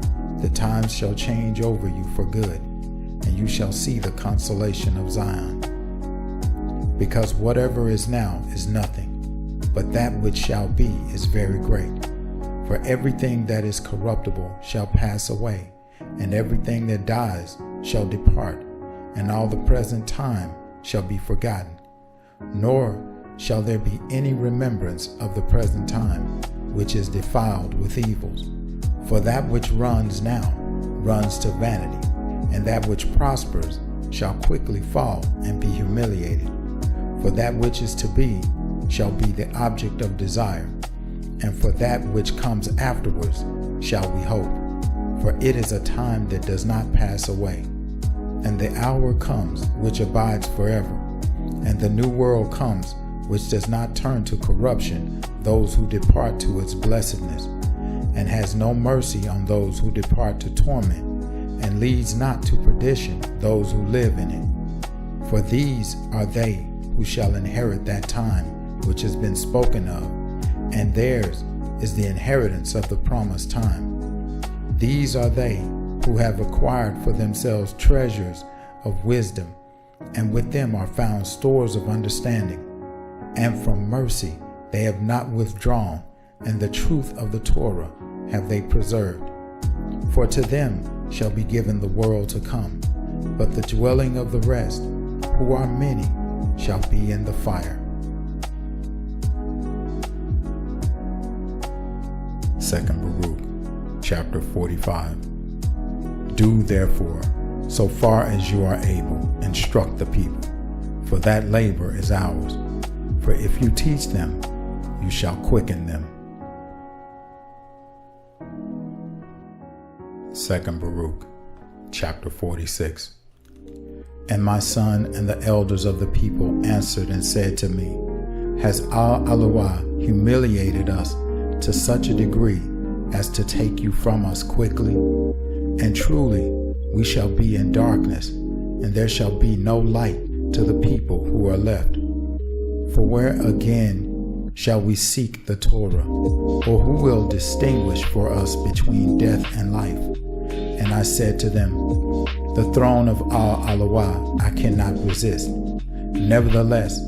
the times shall change over you for good, and you shall see the consolation of Zion. Because whatever is now is nothing, but that which shall be is very great. For everything that is corruptible shall pass away, and everything that dies shall depart, and all the present time shall be forgotten. Nor shall there be any remembrance of the present time, which is defiled with evils. For that which runs now runs to vanity, and that which prospers shall quickly fall and be humiliated. For that which is to be shall be the object of desire, and for that which comes afterwards shall we hope. For it is a time that does not pass away, and the hour comes which abides forever, and the new world comes which does not turn to corruption those who depart to its blessedness, and has no mercy on those who depart to torment, and leads not to perdition those who live in it. For these are they who shall inherit that time which has been spoken of, and theirs is the inheritance of the promised time. These are they who have acquired for themselves treasures of wisdom, and with them are found stores of understanding. And from mercy they have not withdrawn, and the truth of the Torah have they preserved. For to them shall be given the world to come, but the dwelling of the rest, who are many, shall be in the fire. 2 Baruk, chapter 45. Do therefore, so far as you are able, instruct the people, for that labor is ours. For if you teach them, you shall quicken them. 2 Baruk, chapter 46. And my son and the elders of the people answered and said to me, Has Al-Alawah humiliated us to such a degree as to take you from us quickly? And truly we shall be in darkness, and there shall be no light to the people who are left. For where again shall we seek the Torah? Or who will distinguish for us between death and life? And I said to them, The throne of Al-Alawah I cannot resist. Nevertheless,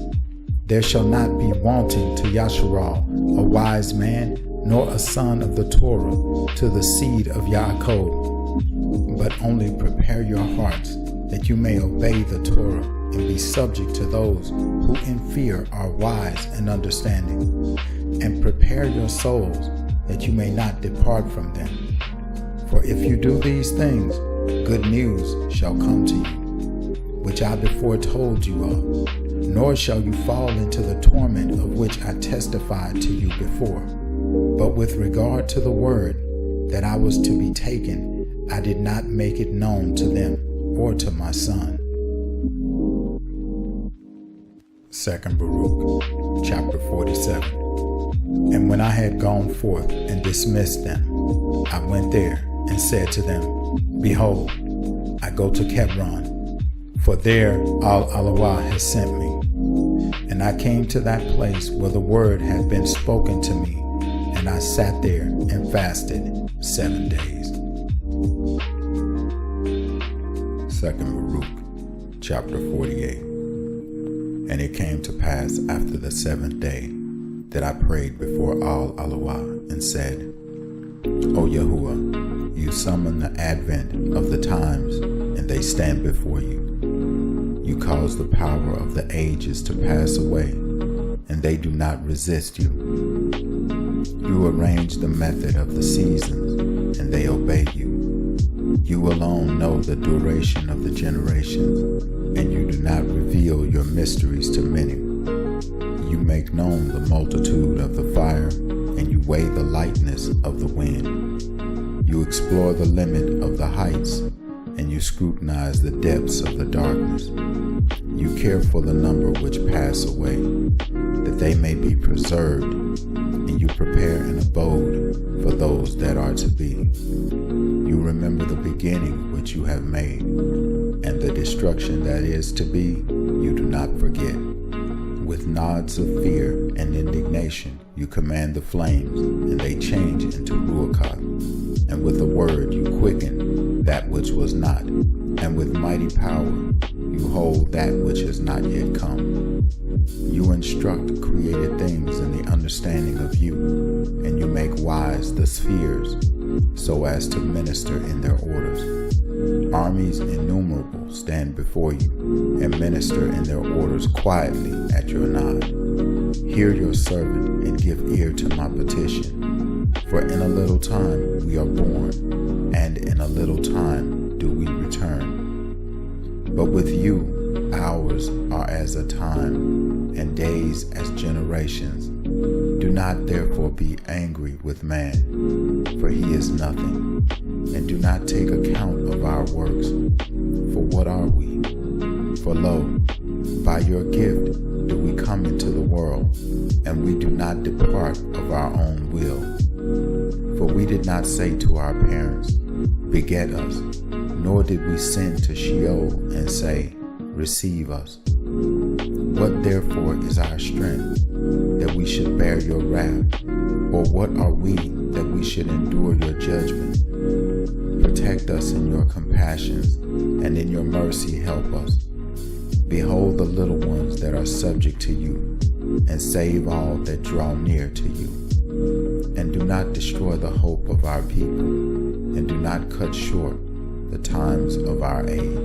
there shall not be wanting to Yasharal a wise man, nor a son of the Torah to the seed of Yaakov. But only prepare your hearts that you may obey the Torah and be subject to those who in fear are wise and understanding. And prepare your souls that you may not depart from them. For if you do these things, good news shall come to you, which I before told you of, nor shall you fall into the torment of which I testified to you before. But with regard to the word that I was to be taken, I did not make it known to them or to my son. 2 Baruk, chapter 47. And when I had gone forth and dismissed them, I went there and said to them, Behold, I go to Hebron, for there Al-Alawah has sent me. And I came to that place where the word had been spoken to me, and I sat there and fasted 7 days. 2 Baruk, chapter 48. And it came to pass after the 7th day that I prayed before Al-Alawah and said, O Yahuwah, you summon the advent of the times, and they stand before you. You cause the power of the ages to pass away, and they do not resist you. You arrange the method of the seasons, and they obey you. You alone know the duration of the generations, and you do not reveal your mysteries to many. You make known the multitude of the fire, and you weigh the lightness of the wind. You explore the limit of the heights, and you scrutinize the depths of the darkness. You care for the number which pass away, that they may be preserved, and you prepare an abode for those that are to be. You remember the beginning which you have made, and the destruction that is to be you do not forget. With nods of fear and indignation you command the flames, and they change into ruach. And with a word you quicken that which was not, and with mighty power you hold that which has not yet come. You instruct created things in the understanding of you, and you make wise the spheres, so as to minister in their orders. Armies innumerable stand before you, and minister in their orders quietly at your nod. Hear your servant, and give ear to my petition. For in a little time we are born, and in a little time do we return. But with you, hours are as a time, and days as generations. Do not therefore be angry with man, for he is nothing, and do not take account of our works. For what are we? For lo, by your gift do we come into the world, world, and we do not depart of our own will. For we did not say to our parents, beget us, nor did we send to Sheol and say, receive us. What therefore is our strength, that we should bear your wrath? Or what are we, that we should endure your judgment? Protect us in your compassions, and in your mercy help us. Behold the little ones that are subject to you, and save all that draw near to you. And do not destroy the hope of our people, and do not cut short the times of our aid.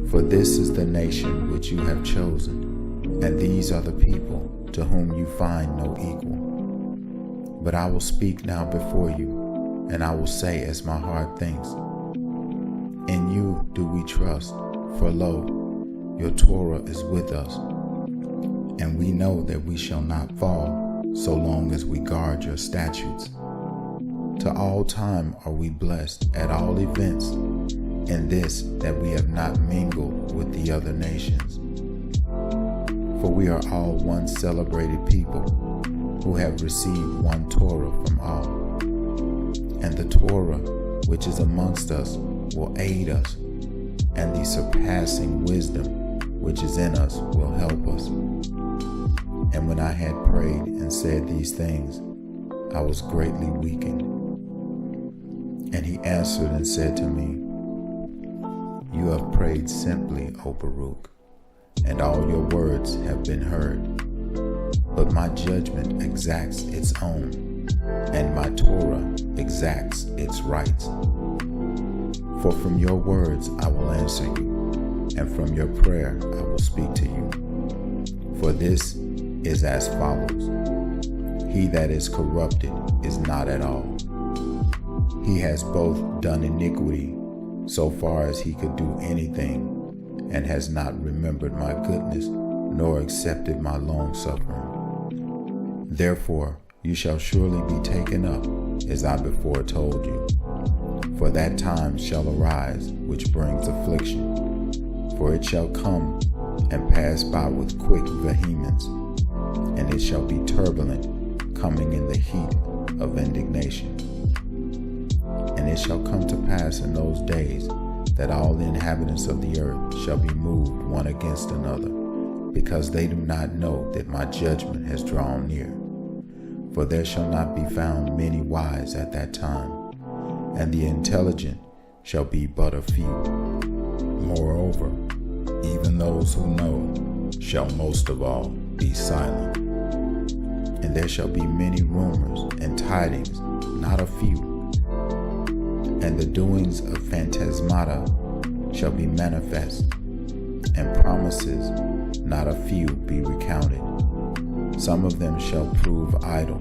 For this is the nation which you have chosen, and these are the people to whom you find no equal. But I will speak now before you, and I will say as my heart thinks. In you do we trust, for lo, your Torah is with us, and we know that we shall not fall so long as we guard your statutes. To all time are we blessed at all events, in this that we have not mingled with the other nations. For we are all one celebrated people, who have received one Torah from all. And the Torah which is amongst us will aid us, and the surpassing wisdom which is in us will help us. And when I had prayed and said these things, I was greatly weakened. And he answered and said to me, you have prayed simply, O Baruk, and all your words have been heard. But my judgment exacts its own, and my Torah exacts its rights. For from your words I will answer you, and from your prayer I will speak to you. For this is as follows. He that is corrupted is not at all. He has both done iniquity so far as he could do anything, and has not remembered my goodness, nor accepted my long suffering. Therefore you shall surely be taken up, as I before told you. For that time shall arise which brings affliction, for it shall come and pass by with quick vehemence, and it shall be turbulent, coming in the heat of indignation. And it shall come to pass in those days that all the inhabitants of the earth shall be moved one against another, because they do not know that my judgment has drawn near. For there shall not be found many wise at that time, and the intelligent shall be but a few. Moreover, even those who know shall most of all be silent. And there shall be many rumors and tidings, not a few. And the doings of phantasmata shall be manifest, and promises, not a few, be recounted. Some of them shall prove idle,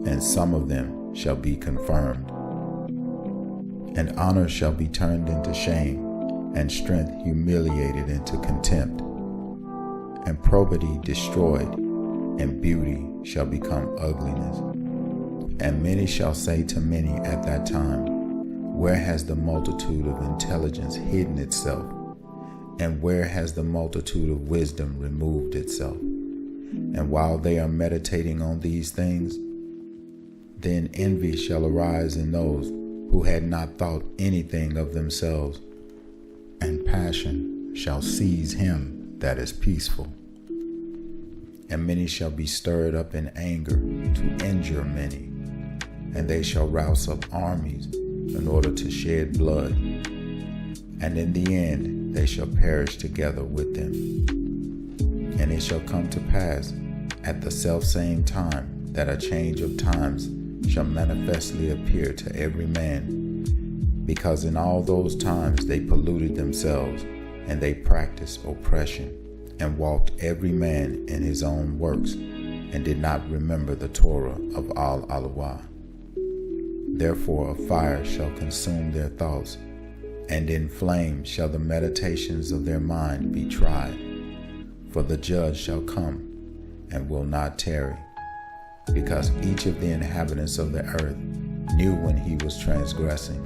and some of them shall be confirmed. And honor shall be turned into shame, and strength humiliated into contempt, and probity destroyed, and beauty shall become ugliness. And many shall say to many at that time, where has the multitude of intelligence hidden itself? And where has the multitude of wisdom removed itself? And while they are meditating on these things, then envy shall arise in those who had not thought anything of themselves, and passion shall seize him that is peaceful. And many shall be stirred up in anger to injure many, and they shall rouse up armies in order to shed blood, and in the end they shall perish together with them. And it shall come to pass at the selfsame time that a change of times shall manifestly appear to every man, because in all those times they polluted themselves, and they practiced oppression, and walked every man in his own works, and did not remember the Torah of Al-Alawah. Therefore a fire shall consume their thoughts, and in flames shall the meditations of their mind be tried. For the judge shall come, and will not tarry, because each of the inhabitants of the earth knew when he was transgressing.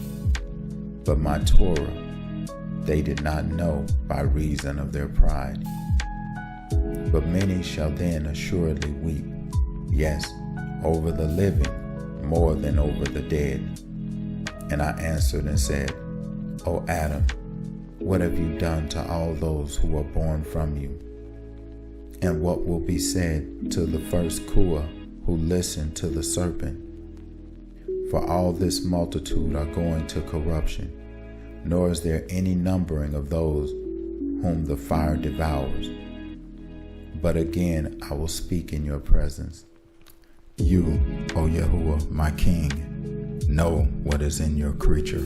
But my Torah they did not know by reason of their pride. but many shall then assuredly weep, yes, over the living more than over the dead. And I answered and said, O Adam, what have you done to all those who are born from you? And what will be said to the first Kua who listened to the serpent? For all this multitude are going to corruption, nor is there any numbering of those whom the fire devours. But again I will speak in your presence. You, O Yahuwah, my King, know what is in your creature.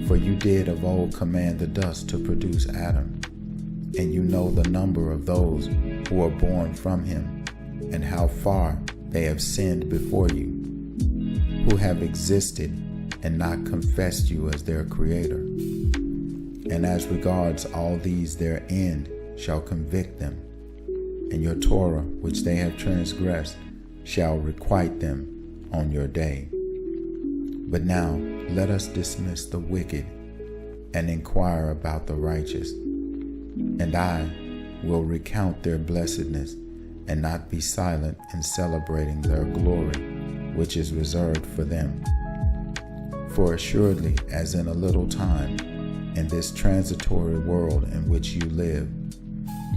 For you did of old command the dust to produce Adam, and you know the number of those who are born from him, and how far they have sinned before you, who have existed and not confessed you as their creator. And as regards all these, their end shall convict them, and your Torah, which they have transgressed, shall requite them on your day. But now let us dismiss the wicked and inquire about the righteous. And I will recount their blessedness and not be silent in celebrating their glory, which is reserved for them. For assuredly, as in a little time, in this transitory world in which you live,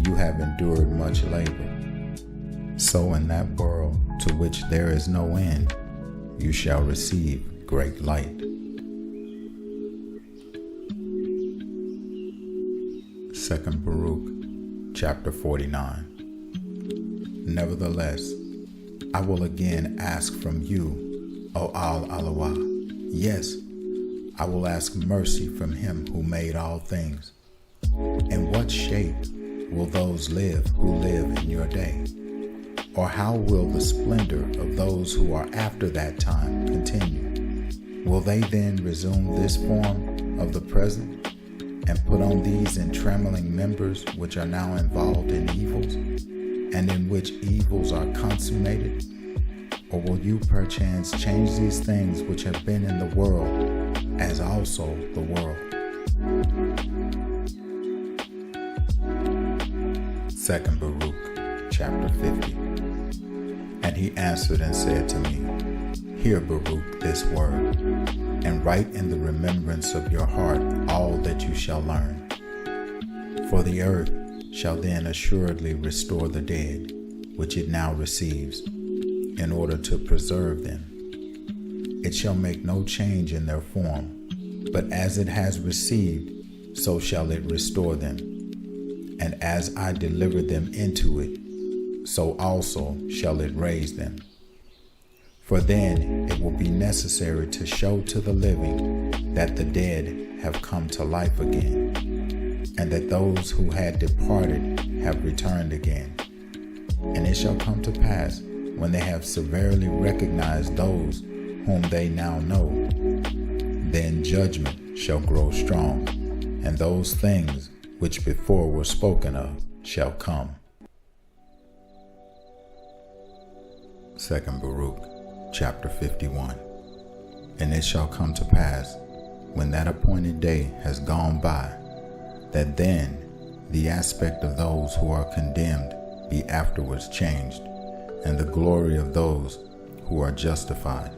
you have endured much labor. So in that world to which there is no end, you shall receive great light. Second Baruk, chapter 49. Nevertheless, I will again ask from you, O Al-Alawah. Yes, I will ask mercy from him who made all things. In what shape will those live who live in your day? Or how will the splendor of those who are after that time continue? Will they then resume this form of the present and put on these entremoling members which are now involved in evils, and in which evils are consummated? Or will you perchance change these things which have been in the world, as also the world? Second Baruk, chapter 50. And he answered and said to me, Hear, Baruk, this word, and write in the remembrance of your heart all that you shall learn. For the earth shall then assuredly restore the dead, which it now receives, in order to preserve them. It shall make no change in their form, but as it has received, so shall it restore them. And as I deliver them into it, so also shall it raise them. For then it will be necessary to show to the living that the dead have come to life again, and that those who had departed have returned again. And it shall come to pass, when they have severely recognized those whom they now know, then judgment shall grow strong, and those things which before were spoken of shall come. Second Baruk, chapter 51. And it shall come to pass, when that appointed day has gone by, that then the aspect of those who are condemned be afterwards changed, and the glory of those who are justified.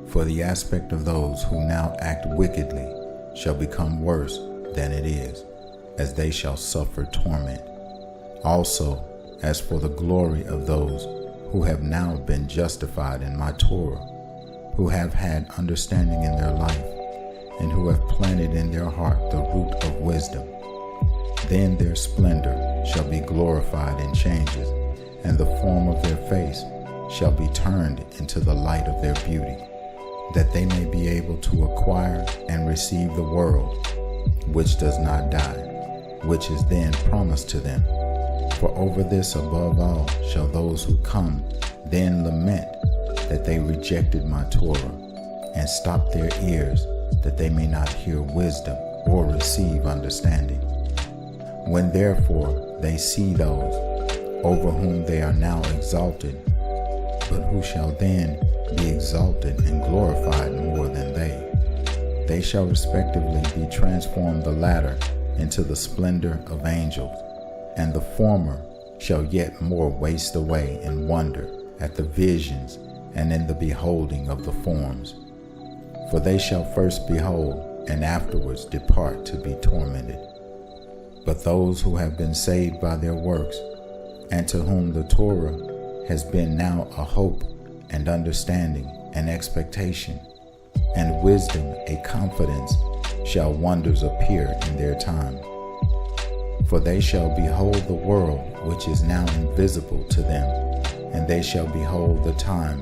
For the aspect of those who now act wickedly shall become worse than it is, as they shall suffer torment. Also, as for the glory of those who have now been justified in my Torah, who have had understanding in their life, and who have planted in their heart the root of wisdom, then their splendor shall be glorified in changes, and the form of their face shall be turned into the light of their beauty, that they may be able to acquire and receive the world, which does not die, which is then promised to them. For over this above all shall those who come then lament that they rejected my Torah, and stopped their ears, that they may not hear wisdom or receive understanding. When therefore they see those over whom they are now exalted, but who shall then be exalted and glorified more than they shall respectively be transformed the latter into the splendor of angels, and the former shall yet more waste away in wonder at the visions and in the beholding of the forms. For they shall first behold, and afterwards depart to be tormented. But those who have been saved by their works, and to whom the Torah has been now a hope and understanding and expectation, and wisdom a confidence, shall wonders appear in their time. For they shall behold the world which is now invisible to them, and they shall behold the time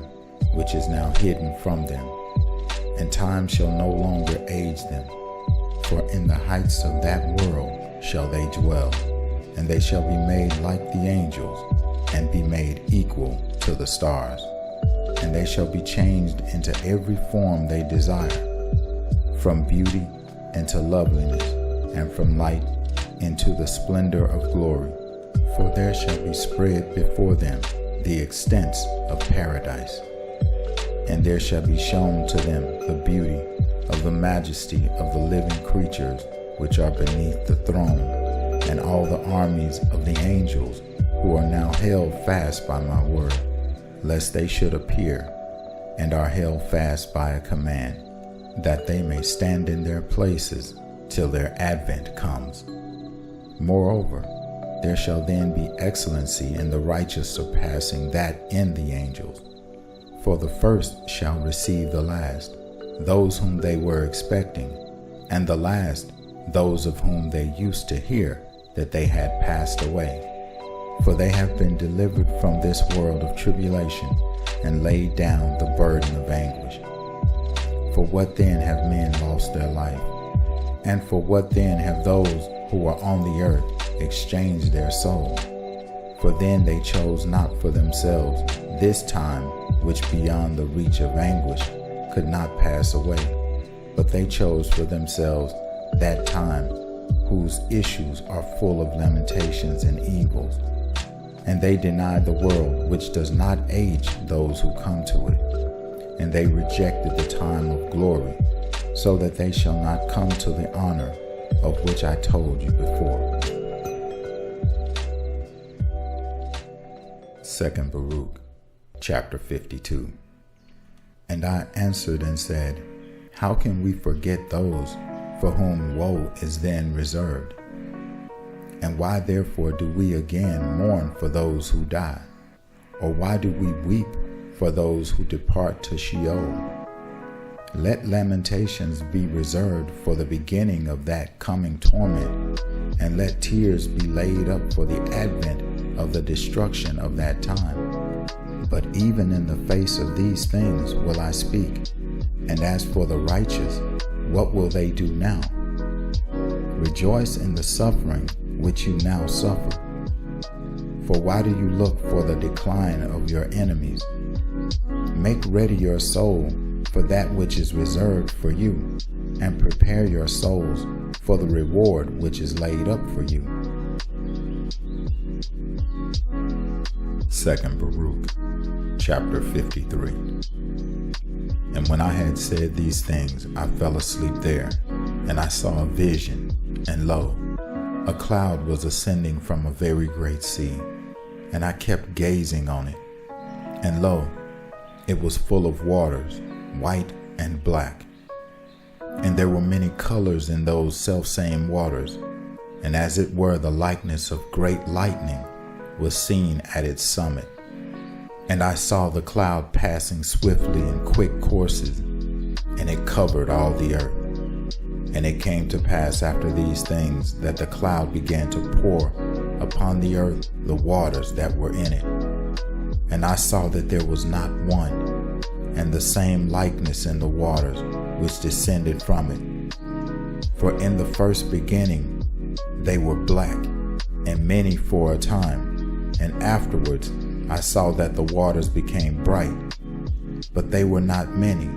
which is now hidden from them, and time shall no longer age them. For in the heights of that world shall they dwell, and they shall be made like the angels, and be made equal to the stars. And they shall be changed into every form they desire, from beauty into loveliness, and from light into the splendor of glory. For there shall be spread before them the extents of paradise, and there shall be shown to them the beauty of the majesty of the living creatures which are beneath the throne, and all the armies of the angels who are now held fast by my word, lest they should appear, and are held fast by a command, that they may stand in their places till their advent comes. Moreover, there shall then be excellency in the righteous surpassing that in the angels. For the first shall receive the last, those whom they were expecting, and the last, those of whom they used to hear that they had passed away. For they have been delivered from this world of tribulation, and laid down the burden of anguish. For what then have men lost their life? And for what then have those who are on the earth exchanged their soul? For then they chose not for themselves this time which beyond the reach of anguish could not pass away, but they chose for themselves that time whose issues are full of lamentations and evils. And they denied the world which does not age those who come to it, and they rejected the time of glory, so that they shall not come to the honor of which I told you before. 2 Baruk, chapter 52. And I answered and said, how can we forget those for whom woe is then reserved? And why therefore do we again mourn for those who die? Or why do we weep for those who depart to Sheol? Let lamentations be reserved for the beginning of that coming torment, and let tears be laid up for the advent of the destruction of that time. But even in the face of these things will I speak. And as for the righteous, what will they do now? Rejoice in the suffering which you now suffer. For why do you look for the decline of your enemies? Make ready your soul for that which is reserved for you, and prepare your souls for the reward which is laid up for you. 2 Baruk, chapter 53. And when I had said these things, I fell asleep there, and I saw a vision, and lo, a cloud was ascending from a very great sea, and I kept gazing on it. And lo, it was full of waters, white and black. And there were many colors in those selfsame waters, and as it were the likeness of great lightning was seen at its summit. And I saw the cloud passing swiftly in quick courses, and it covered all the earth. And it came to pass after these things that the cloud began to pour upon the earth the waters that were in it. And I saw that there was not one, and the same likeness in the waters which descended from it. For in the first beginning they were black, and many for a time, and afterwards I saw that the waters became bright, but they were not many.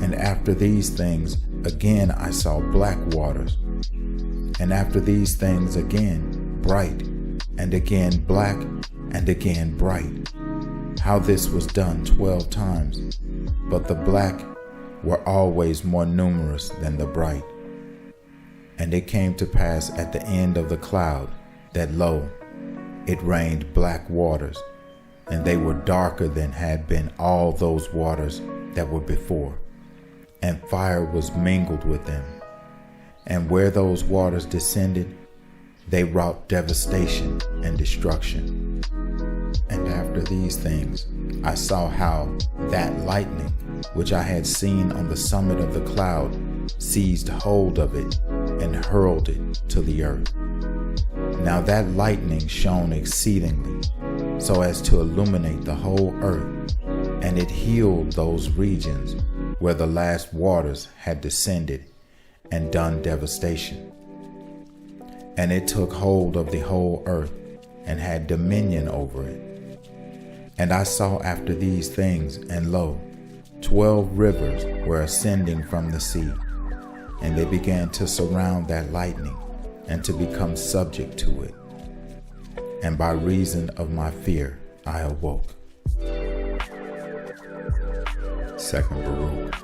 And after these things again I saw black waters, and after these things again bright, and again black, and again bright. How this was done 12 times, but the black were always more numerous than the bright. And it came to pass at the end of the cloud that lo, it rained black waters, and they were darker than had been all those waters that were before, and fire was mingled with them. And where those waters descended, they wrought devastation and destruction. And after these things, I saw how that lightning, which I had seen on the summit of the cloud, seized hold of it and hurled it to the earth. Now that lightning shone exceedingly, so as to illuminate the whole earth, and it healed those regions where the last waters had descended and done devastation. And it took hold of the whole earth and had dominion over it. And I saw after these things, and lo, 12 rivers were ascending from the sea, and they began to surround that lightning and to become subject to it. And by reason of my fear, I awoke. 2 Baruk,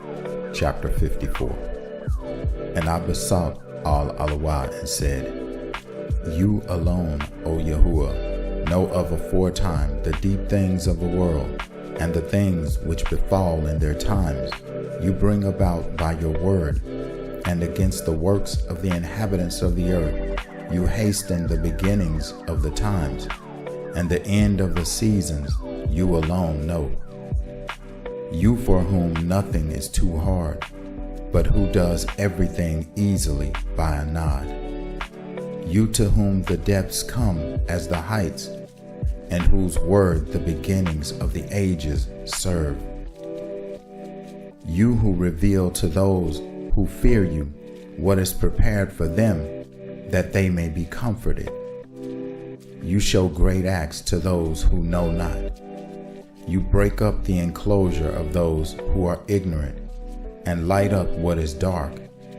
chapter 54. And I besought Al-Alawah and said, You alone, O Yahuwah, know of aforetime the deep things of the world, and the things which befall in their times you bring about by your word, and against the works of the inhabitants of the earth you hasten the beginnings of the times, and the end of the seasons you alone know. You for whom nothing is too hard, but who does everything easily by a nod. You to whom the depths come as the heights, and whose word the beginnings of the ages serve. You who reveal to those who fear you what is prepared for them, that they may be comforted. You show great acts to those who know not. You break up the enclosure of those who are ignorant, and light up what is dark,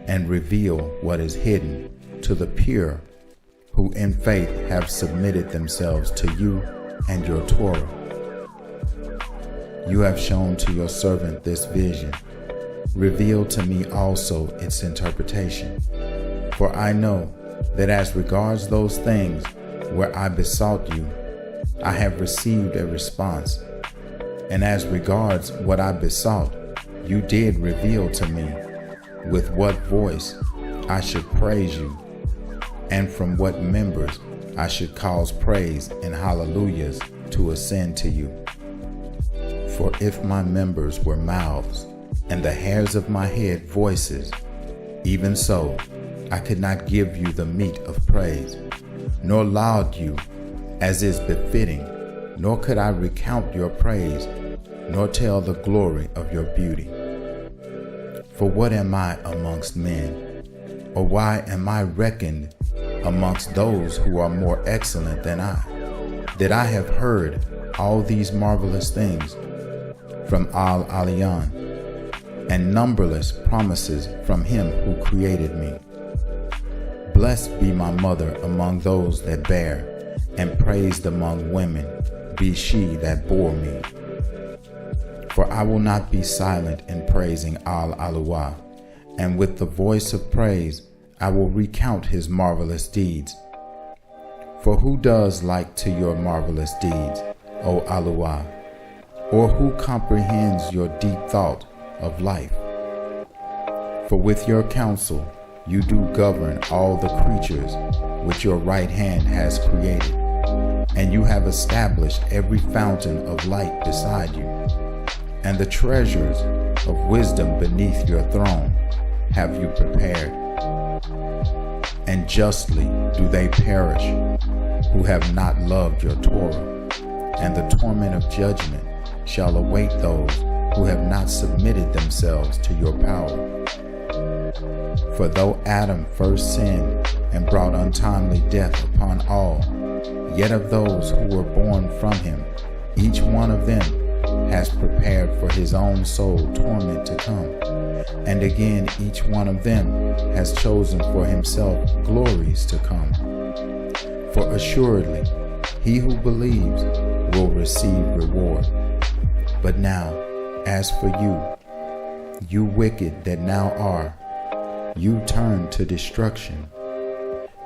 and reveal what is hidden to the pure, who in faith have submitted themselves to you and your Torah. You have shown to your servant this vision. Reveal to me also its interpretation. For I know that as regards those things where I besought you, I have received a response. And as regards what I besought, you did reveal to me with what voice I should praise you, and from what members I should cause praise and hallelujahs to ascend to you. For if my members were mouths, and the hairs of my head voices, even so I could not give you the meat of praise, nor laud you as is befitting, nor could I recount your praise, nor tell the glory of your beauty. For what am I amongst men, or why am I reckoned amongst those who are more excellent than I, that I have heard all these marvelous things from Al-Aliyan, and numberless promises from him who created me. Blessed be my mother among those that bear, and praised among women be she that bore me. For I will not be silent in praising Al-Alawah, and with the voice of praise I will recount his marvelous deeds. For who does like to your marvelous deeds, O Alawah, or who comprehends your deep thought of life? For with your counsel you do govern all the creatures which your right hand has created, and you have established every fountain of light beside you, and the treasures of wisdom beneath your throne have you prepared. And justly do they perish who have not loved your Torah, and the torment of judgment shall await those who have not submitted themselves to your power. For though Adam first sinned and brought untimely death upon all, yet of those who were born from him, each one of them has prepared for his own soul torment to come, and again each one of them has chosen for himself glories to come. For assuredly he who believes will receive reward. But now, as for you, you wicked that now are, you turn to destruction,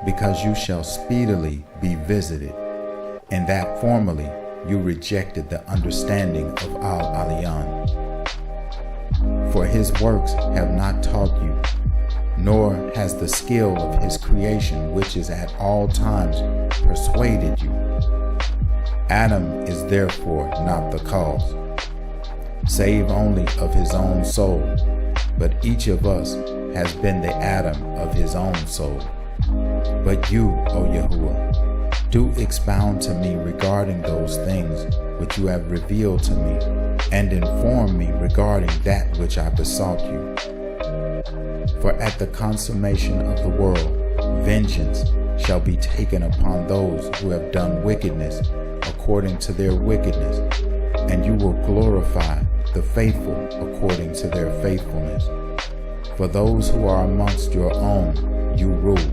because you shall speedily be visited, in that formerly you rejected the understanding of Al-Aliyan. For his works have not taught you, nor has the skill of his creation, which is at all times persuaded you. Adam is therefore not the cause, save only of his own soul, but each of us has been the Adam of his own soul. But you, O Yahuwah, do expound to me regarding those things which you have revealed to me, and inform me regarding that which I besought you. For at the consummation of the world, vengeance shall be taken upon those who have done wickedness according to their wickedness, and you will glorify the faithful according to their faithfulness. For those who are amongst your own you rule,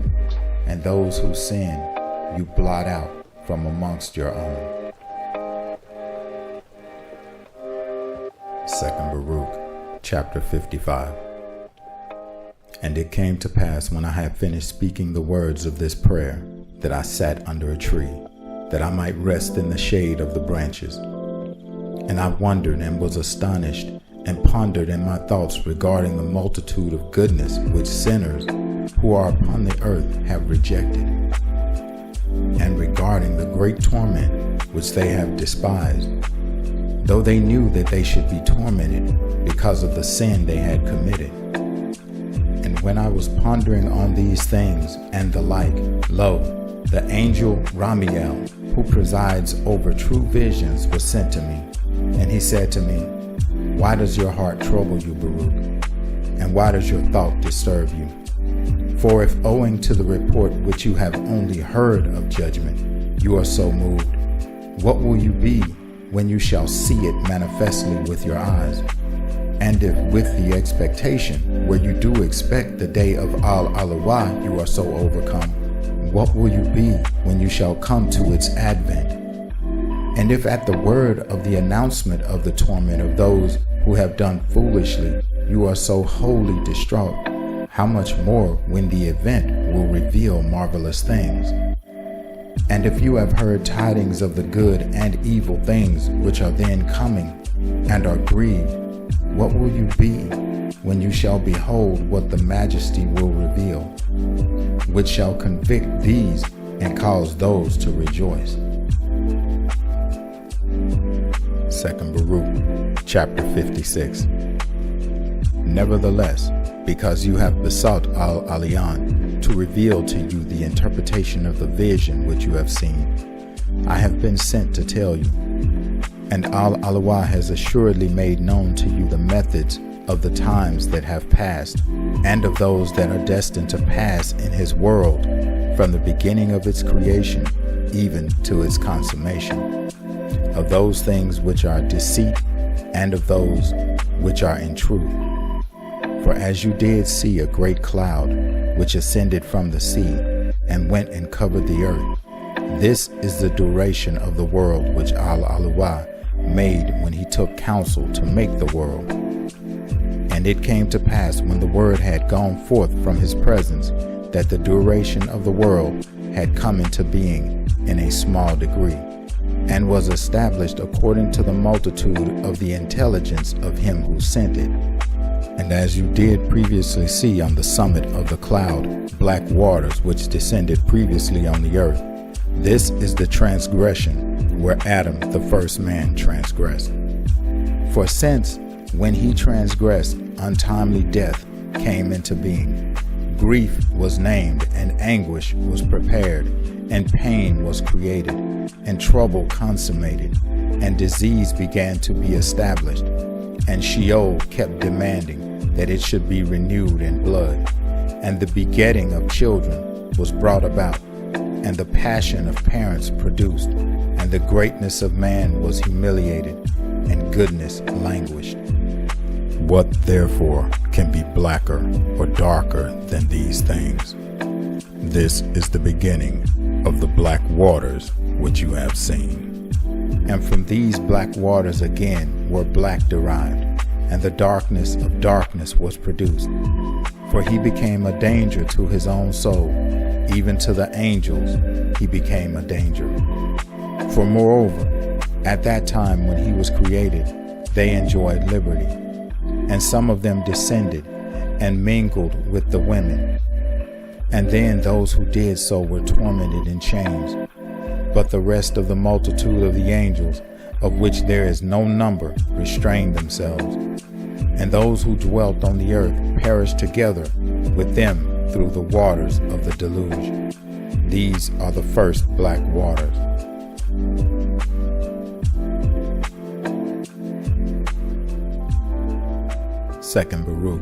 and those who sin you blot out from amongst your own. 2 Baruk, chapter 55. And it came to pass, when I had finished speaking the words of this prayer, that I sat under a tree, that I might rest in the shade of the branches. And I wondered and was astonished, and pondered in my thoughts regarding the multitude of goodness which sinners who are upon the earth have rejected, and regarding the great torment which they have despised, though they knew that they should be tormented because of the sin they had committed. And when I was pondering on these things and the like, lo, the angel Ramiel, who presides over true visions, was sent to me. And he said to me, Why does your heart trouble you, Baruk? And why does your thought disturb you? For if owing to the report which you have only heard of judgment, you are so moved, what will you be when you shall see it manifestly with your eyes? And if with the expectation, where you do expect the day of Al-Alawa, you are so overcome, what will you be when you shall come to its advent? And if at the word of the announcement of the torment of those who have done foolishly, you are so wholly distraught, how much more when the event will reveal marvelous things? And if you have heard tidings of the good and evil things which are then coming, and are grieved, what will you be when you shall behold what the Majesty will reveal, which shall convict these and cause those to rejoice? 2 Baruk, chapter 56. Nevertheless, because you have besought Al-Aliyan to reveal to you the interpretation of the vision which you have seen, I have been sent to tell you. And Al-Alawa has assuredly made known to you the methods of the times that have passed, and of those that are destined to pass in his world, from the beginning of its creation even to its consummation, of those things which are deceit, and of those which are in truth. For as you did see a great cloud, which ascended from the sea, and went and covered the earth, this is the duration of the world which Al-Alawa made when he took counsel to make the world. And it came to pass, when the word had gone forth from his presence, that the duration of the world had come into being in a small degree, and was established according to the multitude of the intelligence of him who sent it. And as you did previously see on the summit of the cloud black waters which descended previously on the earth, this is the transgression where Adam the first man transgressed. For since when he transgressed, untimely death came into being, grief was named, and anguish was prepared, and pain was created, and trouble consummated, and disease began to be established, and Sheol kept demanding that it should be renewed in blood, and the begetting of children was brought about, and the passion of parents produced, and the greatness of man was humiliated, and goodness languished. What therefore can be blacker or darker than these things? This is the beginning of the black waters which you have seen. And from these black waters again were black derived, and the darkness of darkness was produced. For he became a danger to his own soul, even to the angels he became a danger. For moreover, at that time when he was created, they enjoyed liberty, and some of them descended and mingled with the women. And then those who did so were tormented in chains. But the rest of the multitude of the angels, of which there is no number, restrained themselves. And those who dwelt on the earth perished together with them through the waters of the deluge. These are the first black waters. Second Baruk,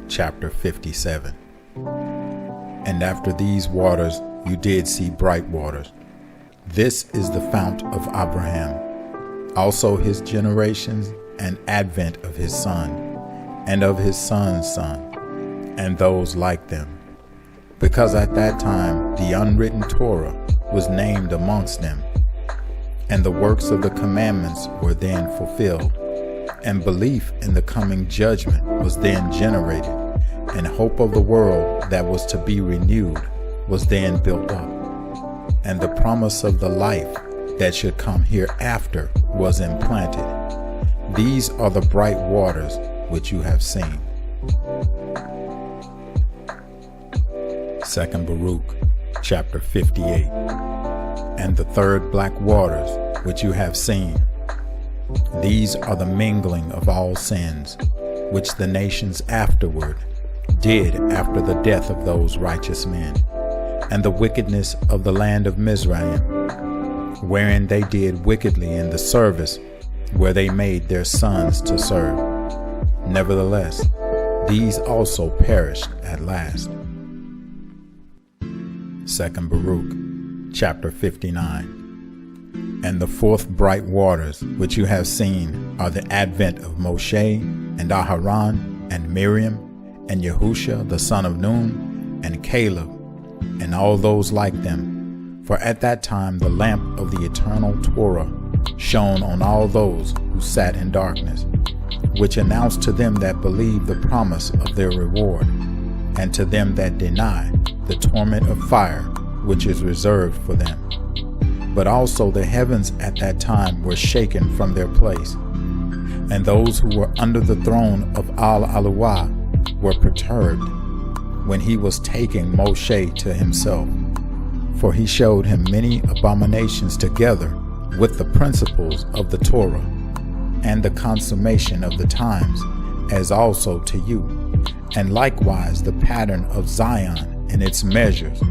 chapter 57. And after these waters you did see bright waters. This is the fount of Abraham, also his generations and advent of his son, and of his son's son, and those like them. Because at that time the unwritten Torah was named amongst them, and the works of the commandments were then fulfilled, and belief in the coming judgment was then generated, and hope of the world that was to be renewed was then built up, and the promise of the life that should come hereafter was implanted. These are the bright waters which you have seen. Second Baruk, chapter 58. And the third black waters which you have seen. These are the mingling of all sins, which the nations afterward did after the death of those righteous men, and the wickedness of the land of Mizraim, wherein they did wickedly in the service where they made their sons to serve. Nevertheless, these also perished at last. Second Baruk, chapter 59. And the fourth bright waters which you have seen are the advent of Moshe and Aharon and Miriam and Yahusha the son of Nun and Caleb and all those like them. For at that time the lamp of the eternal Torah shone on all those who sat in darkness, which announced to them that believe the promise of their reward, and to them that deny the torment of fire which is reserved for them. But also the heavens at that time were shaken from their place, and those who were under the throne of Al-Aluwah were perturbed when he was taking Moshe to himself. For he showed him many abominations together with the principles of the Torah, and the consummation of the times, as also to you, and likewise the pattern of Zion and its measures,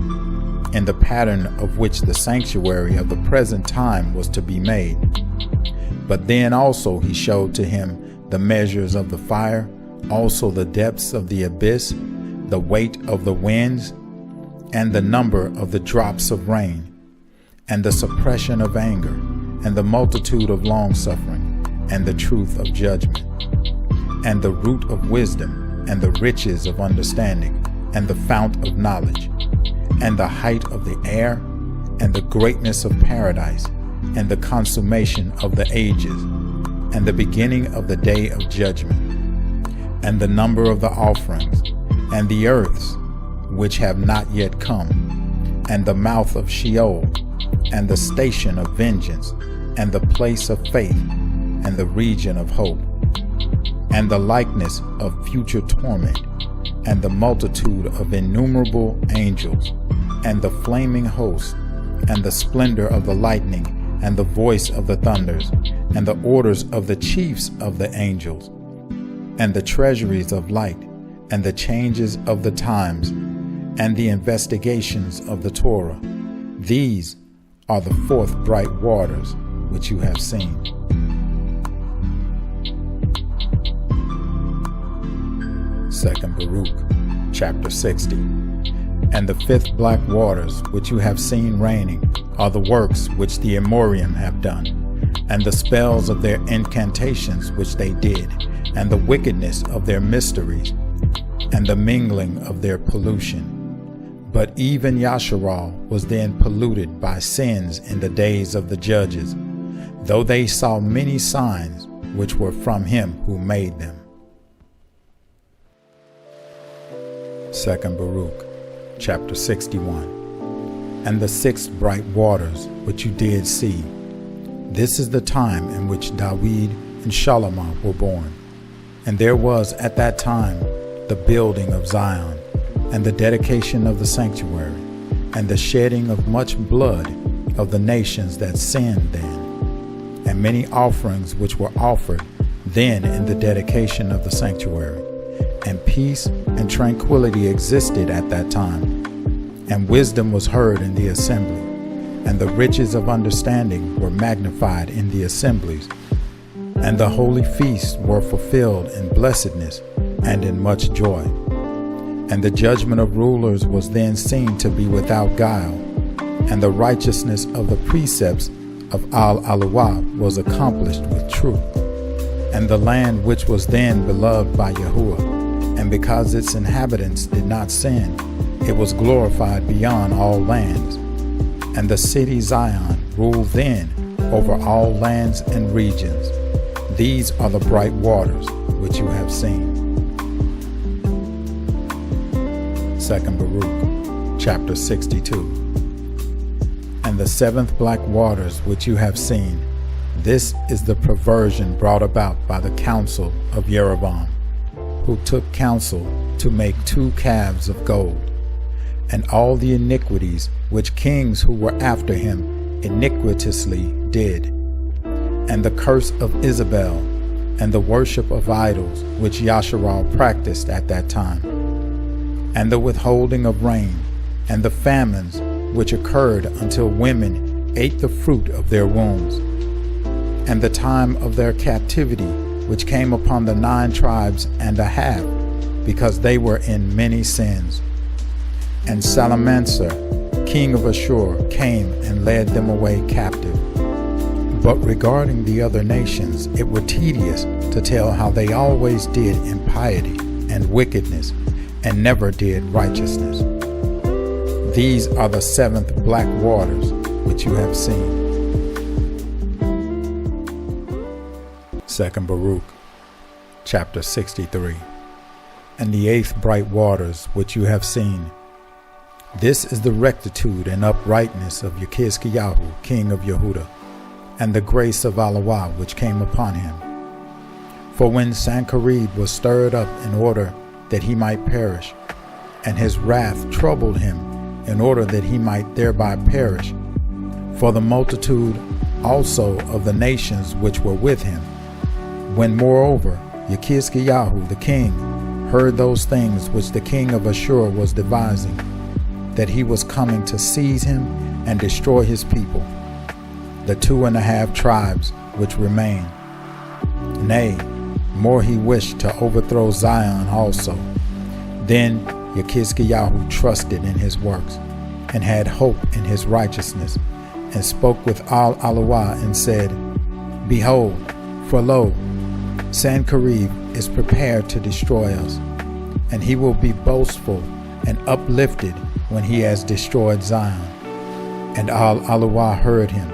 and the pattern of which the sanctuary of the present time was to be made. But then also he showed to him the measures of the fire, also the depths of the abyss, the weight of the winds, and the number of the drops of rain, and the suppression of anger, and the multitude of longsuffering, and the truth of judgment, and the root of wisdom, and the riches of understanding, and the fount of knowledge, and the height of the air, and the greatness of paradise, and the consummation of the ages, and the beginning of the day of judgment, and the number of the offerings, and the earths which have not yet come, and the mouth of Sheol, and the station of vengeance, and the place of faith, and the region of hope, and the likeness of future torment, and the multitude of innumerable angels, and the flaming host, and the splendor of the lightning, and the voice of the thunders, and the orders of the chiefs of the angels, and the treasuries of light, and the changes of the times, and the investigations of the Torah. These are the fourth bright waters which you have seen. Second Baruk, chapter 60. And the fifth black waters which you have seen raining are the works which the Amorim have done, and the spells of their incantations which they did, and the wickedness of their mysteries, and the mingling of their pollution. But even Yasharal was then polluted by sins in the days of the judges, though they saw many signs which were from him who made them. Second Baruk, chapter 61. And the sixth bright waters which you did see This is the time in which David and Shalomah were born. And there was at that time the building of Zion, and the dedication of the sanctuary, and the shedding of much blood of the nations that sinned then, and many offerings which were offered then in the dedication of the sanctuary. And peace and tranquility existed at that time, and wisdom was heard in the assembly, and the riches of understanding were magnified in the assemblies, and the holy feasts were fulfilled in blessedness and in much joy. And the judgment of rulers was then seen to be without guile, and the righteousness of the precepts of Al-Aluwah was accomplished with truth. And the land which was then beloved by Yahuwah, and because its inhabitants did not sin, it was glorified beyond all lands. And the city Zion ruled then over all lands and regions. These are the bright waters which you have seen. 2 Baruk, chapter 62. And the seventh black waters which you have seen, this is the perversion brought about by the counsel of Jeroboam, who took counsel to make 2 calves of gold, and all the iniquities which kings who were after him iniquitously did, and the curse of Isabel, and the worship of idols which Yasharal practiced at that time, and the withholding of rain, and the famines which occurred until women ate the fruit of their wombs, and the time of their captivity which came upon the 9 tribes and a half, because they were in many sins. And Salmanasar, king of Ashur, came and led them away captive. But regarding the other nations, it were tedious to tell how they always did impiety and wickedness, and never did righteousness. These are the 7th black waters which you have seen. 2 Baruk, chapter 63. And the 8th bright waters which you have seen, this is the rectitude and uprightness of Yechizkiyahu, king of Yehuda, and the grace of Aluwah which came upon him. For when Sancherib was stirred up in order that he might perish, and his wrath troubled him in order that he might thereby perish, for the multitude also of the nations which were with him, when moreover Yechizkiyahu the king heard those things which the king of Ashur was devising, that he was coming to seize him and destroy his people, the 2.5 tribes which remain. Nay, more he wished to overthrow Zion also. Then Yechizkiyahu trusted in his works, and had hope in his righteousness, and spoke with Al-Aluwah and said, Behold, for lo, Sancherib is prepared to destroy us, and he will be boastful and uplifted when he has destroyed Zion. And Al-Aluwah heard him,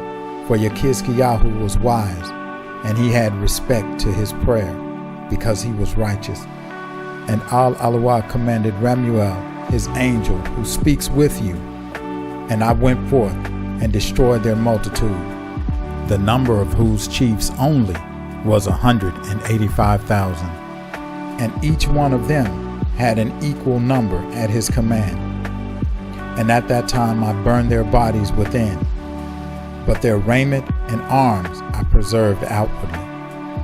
for Yechizkiyahu was wise, and he had respect to his prayer, because he was righteous. And Al-Aluwah commanded Ramuel, his angel, who speaks with you. And I went forth and destroyed their multitude, the number of whose chiefs only was 185,000. And each one of them had an equal number at his command. And at that time I burned their bodies within, but their raiment and arms I preserved outwardly,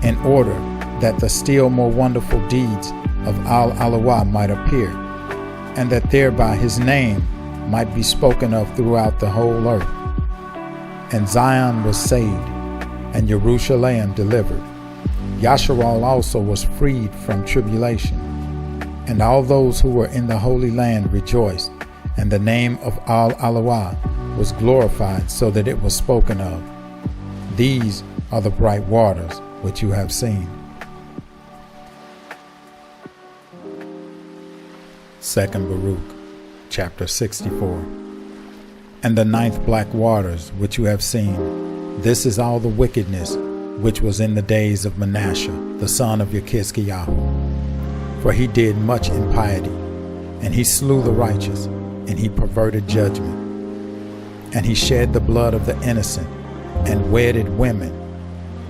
in order that the still more wonderful deeds of Al-Aluwah might appear, and that thereby his name might be spoken of throughout the whole earth. And Zion was saved, and Jerusalem delivered. Yasharal also was freed from tribulation, and all those who were in the Holy Land rejoiced, and the name of Al-Aluwah was glorified, so that it was spoken of. These are the bright waters which you have seen. 2 Baruk, chapter 64. And the 9th black waters which you have seen, this is all the wickedness which was in the days of Manasseh, the son of Yechizkiyahu. For he did much impiety, and he slew the righteous, and he perverted judgment. And he shed the blood of the innocent, and wedded women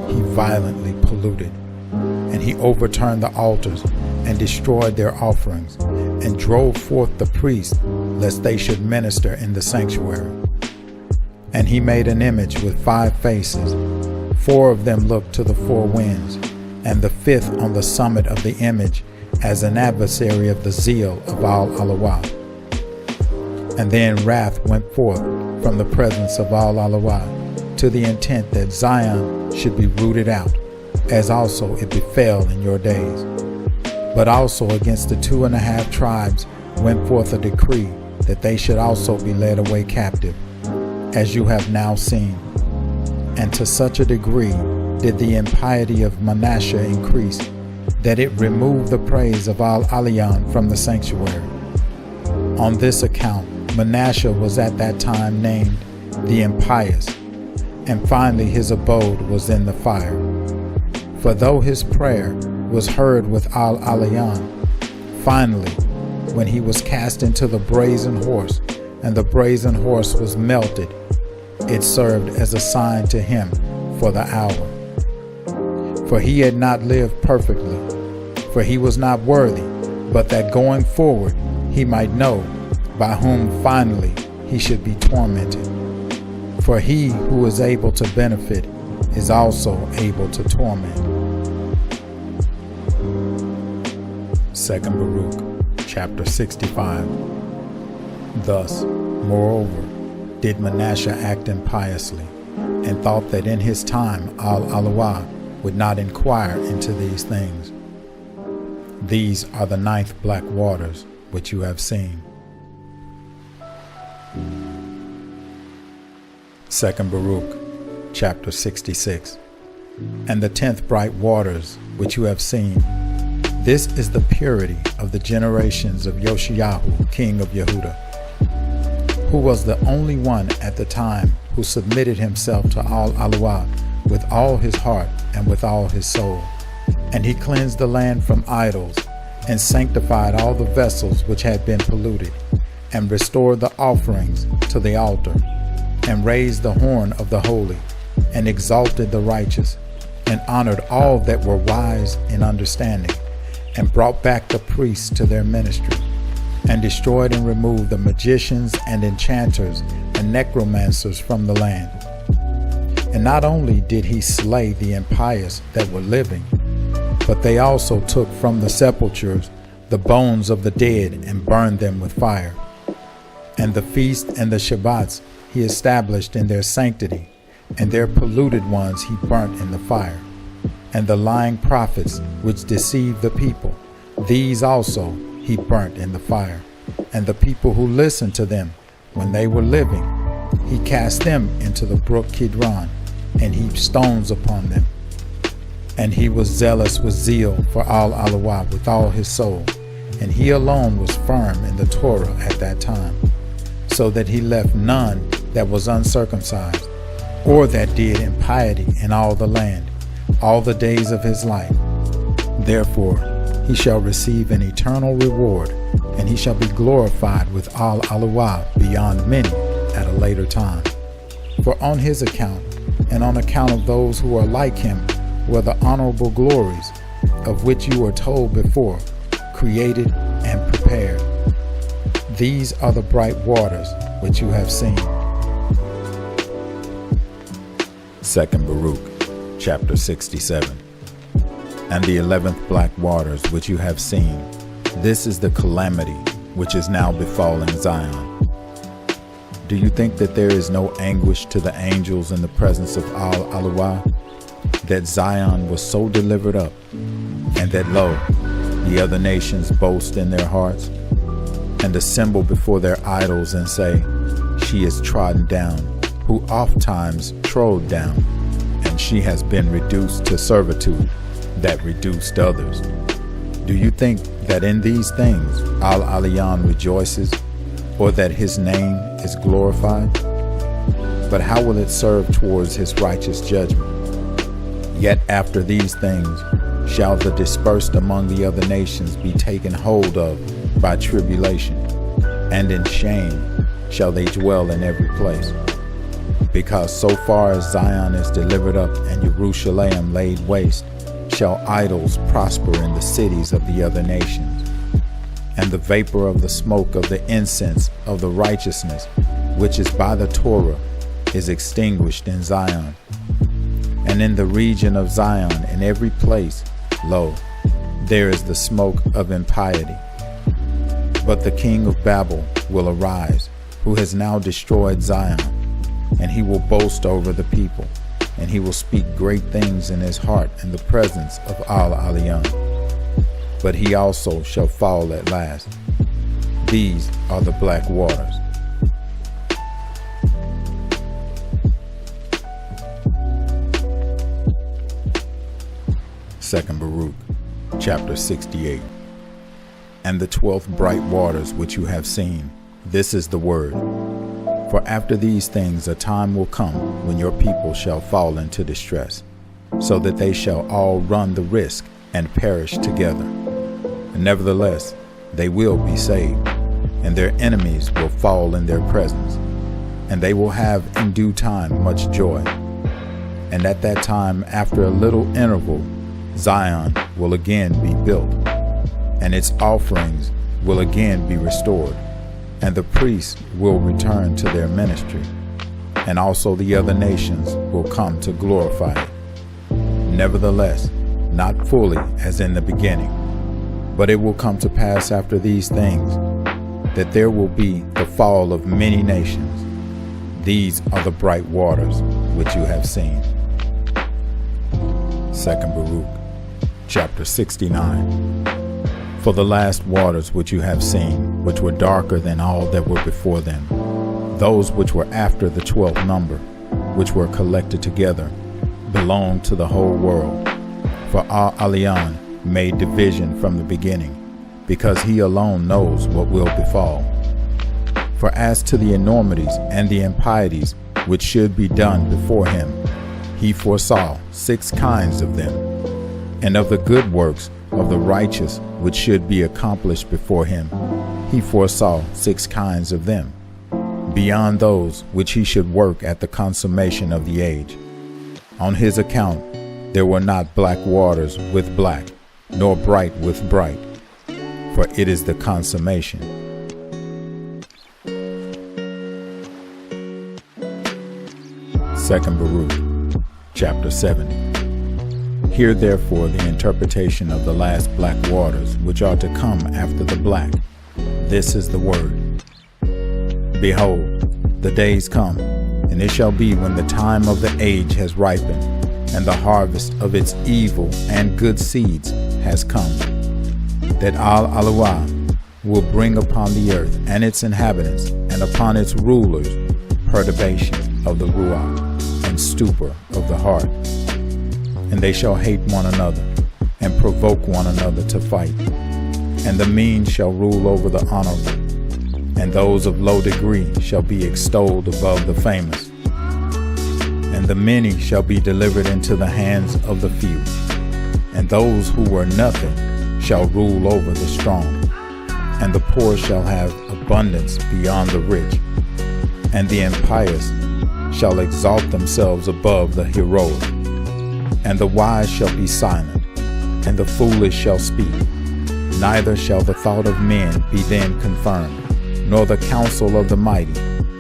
he violently polluted. And he overturned the altars and destroyed their offerings, and drove forth the priests, lest they should minister in the sanctuary. And he made an image with 5 faces. 4 of them looked to the 4 winds, and the 5th on the summit of the image as an adversary of the zeal of Al-Alawah. And then wrath went forth from the presence of Al-Alawah, to the intent that Zion should be rooted out, as also it befell in your days. But also against the 2.5 tribes went forth a decree that they should also be led away captive, as you have now seen. And to such a degree did the impiety of Manasseh increase, that it removed the praise of Al-Aliyan from the sanctuary. On this account Manasseh was at that time named the Impious, and finally his abode was in the fire. For though his prayer was heard with Al-Aliyan, finally, when he was cast into the brazen horse, and the brazen horse was melted, it served as a sign to him for the hour. For he had not lived perfectly, for he was not worthy, but that going forward he might know by whom finally he should be tormented. For he who is able to benefit is also able to torment. 2 Baruk, chapter 65. Thus, moreover, did Manasseh act impiously, and thought that in his time Al-Alawah would not inquire into these things. These are the 9th black waters which you have seen. 2 Baruk, chapter 66. And the 10th bright waters which you have seen. This is the purity of the generations of Yoshiyahu, king of Yehuda, who was the only one at the time who submitted himself to Al-Alawah with all his heart and with all his soul. And he cleansed the land from idols, and sanctified all the vessels which had been polluted, and restored the offerings to the altar, and raised the horn of the holy, and exalted the righteous, and honored all that were wise in understanding, and brought back the priests to their ministry, and destroyed and removed the magicians and enchanters and necromancers from the land. And not only did he slay the impious that were living, but they also took from the sepulchres the bones of the dead and burned them with fire. And the feast and the Shabbats he established in their sanctity, and their polluted ones he burnt in the fire. And the lying prophets which deceived the people, these also he burnt in the fire. And the people who listened to them when they were living, he cast them into the brook Kidron, and heaped stones upon them. And he was zealous with zeal for Al-Alawah with all his soul, and he alone was firm in the Torah at that time, so that he left none that was uncircumcised, or that did impiety in all the land, all the days of his life. Therefore he shall receive an eternal reward, and he shall be glorified with Al-Alawah beyond many at a later time. For on his account, and on account of those who are like him, were the honorable glories, of which you were told before, created and prepared. These are the bright waters which you have seen. 2 Baruk, chapter 67. And the 11th black waters which you have seen. This is the calamity which is now befalling Zion. Do you think that there is no anguish to the angels in the presence of Al-Alawah, that Zion was so delivered up, and that lo, the other nations boast in their hearts, and assemble before their idols and say, she is trodden down, who ofttimes trode down, and she has been reduced to servitude, that reduced others. Do you think that in these things Al-Aliyan rejoices, or that his name is glorified? But how will it serve towards his righteous judgment? Yet after these things shall the dispersed among the other nations be taken hold of by tribulation, and in shame shall they dwell in every place. Because so far as Zion is delivered up and Jerusalem laid waste, shall idols prosper in the cities of the other nations. And the vapor of the smoke of the incense of the righteousness, which is by the Torah, is extinguished in Zion. And in the region of Zion, in every place, lo, there is the smoke of impiety. But the king of Babel will arise, who has now destroyed Zion, and he will boast over the people, and he will speak great things in his heart in the presence of Al-Alion. But he also shall fall at last. These are the black waters. Second Baruk, chapter 68. And the 12th bright waters which you have seen, this is the word. For after these things a time will come when your people shall fall into distress, so that they shall all run the risk and perish together. And nevertheless, they will be saved, and their enemies will fall in their presence, and they will have in due time much joy. And at that time, after a little interval, Zion will again be built, and its offerings will again be restored, and the priests will return to their ministry, and also the other nations will come to glorify it. Nevertheless, not fully as in the beginning, but it will come to pass after these things, that there will be the fall of many nations. These are the bright waters which you have seen. Second Baruk, chapter 69. For the last waters which you have seen, which were darker than all that were before them, those which were after the 12th number, which were collected together, belong to the whole world. For Al-Alion made division from the beginning, because he alone knows what will befall. For as to the enormities and the impieties which should be done before him, he foresaw 6 kinds of them, and of the good works of the righteous which should be accomplished before him, he foresaw 6 kinds of them, beyond those which he should work at the consummation of the age. On his account there were not black waters with black, nor bright with bright, for it is the consummation. Second Baruk, chapter 70. Hear therefore the interpretation of the last black waters which are to come after the black. This is the word. Behold, the days come, and it shall be when the time of the age has ripened, and the harvest of its evil and good seeds has come, that Al-Alion will bring upon the earth and its inhabitants, and upon its rulers, perturbation of the Ruach, and stupor of the heart. And they shall hate one another, and provoke one another to fight. And the mean shall rule over the honorable, and those of low degree shall be extolled above the famous. And the many shall be delivered into the hands of the few, and those who were nothing shall rule over the strong. And the poor shall have abundance beyond the rich, and the impious shall exalt themselves above the heroic. And the wise shall be silent, and the foolish shall speak. Neither shall the thought of men be then confirmed, nor the counsel of the mighty,